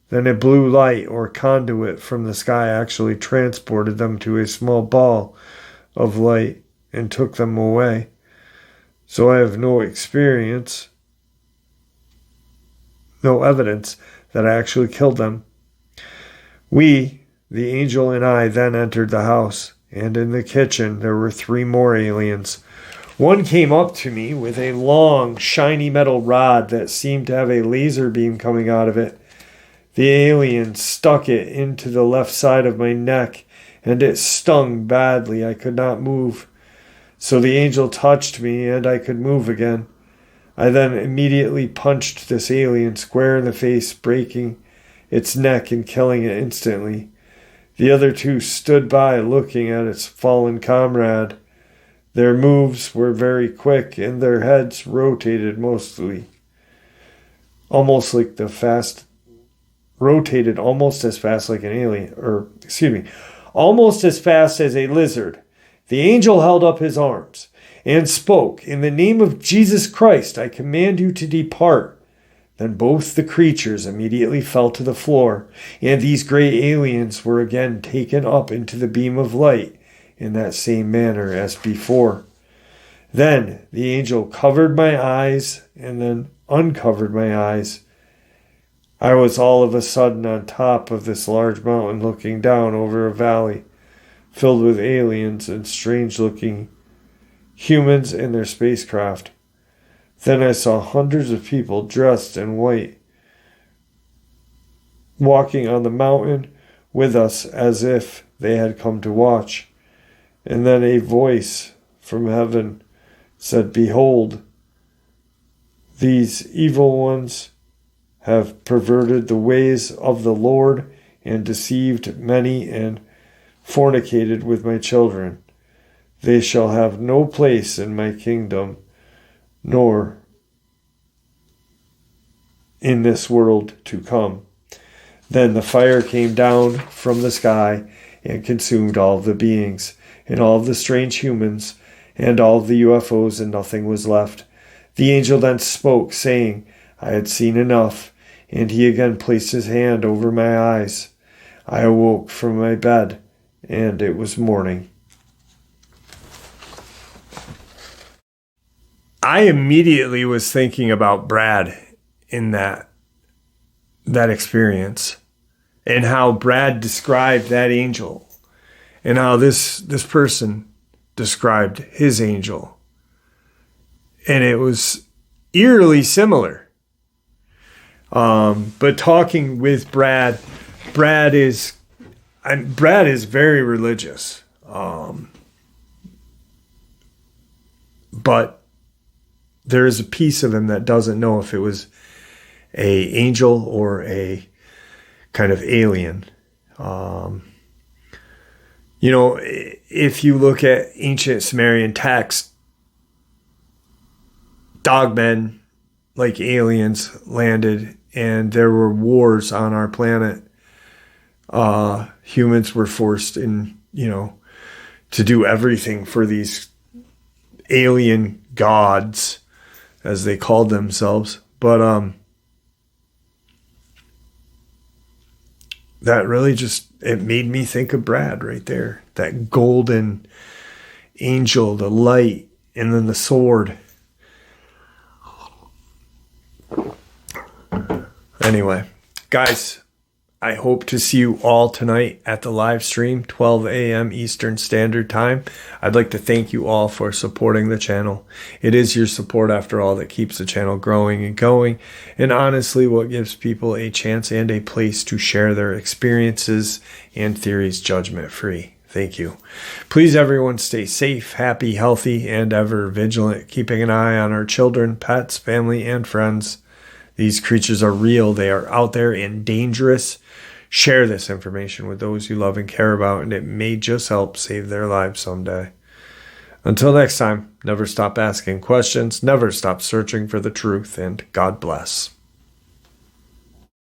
Then a blue light or conduit from the sky actually transported them to a small ball of light and took them away. So I have no evidence that I actually killed them. We, the angel and I, then entered the house, and in the kitchen there were 3 more aliens. One came up to me with a long, shiny metal rod that seemed to have a laser beam coming out of it. The alien stuck it into the left side of my neck, and it stung badly. I could not move. So the angel touched me, and I could move again. I then immediately punched this alien square in the face, breaking its neck and killing it instantly. The other 2 stood by, looking at its fallen comrade. Their moves were very quick, and their heads rotated almost as fast as a lizard. The angel held up his arms and spoke, "In the name of Jesus Christ, I command you to depart." Then both the creatures immediately fell to the floor, and these gray aliens were again taken up into the beam of light in that same manner as before. Then the angel covered my eyes and then uncovered my eyes. I was all of a sudden on top of this large mountain looking down over a valley filled with aliens and strange-looking humans in their spacecraft. Then I saw hundreds of people dressed in white walking on the mountain with us as if they had come to watch. And then a voice from heaven said, "Behold, these evil ones have perverted the ways of the Lord and deceived many and fornicated with my children. They shall have no place in my kingdom, nor in this world to come." Then the fire came down from the sky and consumed all of the beings and all of the strange humans and all of the UFOs, and nothing was left. The angel then spoke, saying, "I had seen enough," and he again placed his hand over my eyes. I awoke from my bed, and it was morning. I immediately was thinking about Brad in that experience, and how Brad described that angel, and how this person described his angel. And it was eerily similar. But talking with Brad is very religious. But there is a piece of him that doesn't know if it was a angel or a kind of alien. If you look at ancient Sumerian texts, Dogman, like aliens, landed and there were wars on our planet. Humans were forced to do everything for these alien gods, as they called themselves. But that really it made me think of Brad right there. That golden angel, the light, and then the sword. Anyway, guys, I hope to see you all tonight at the live stream, 12 a.m. Eastern Standard Time. I'd like to thank you all for supporting the channel. It is your support, after all, that keeps the channel growing and going, and honestly what gives people a chance and a place to share their experiences and theories judgment-free. Thank you. Please, everyone, stay safe, happy, healthy, and ever vigilant, keeping an eye on our children, pets, family, and friends. These creatures are real. They are out there and dangerous. Share this information with those you love and care about, and it may just help save their lives someday. Until next time, never stop asking questions, never stop searching for the truth, and God bless.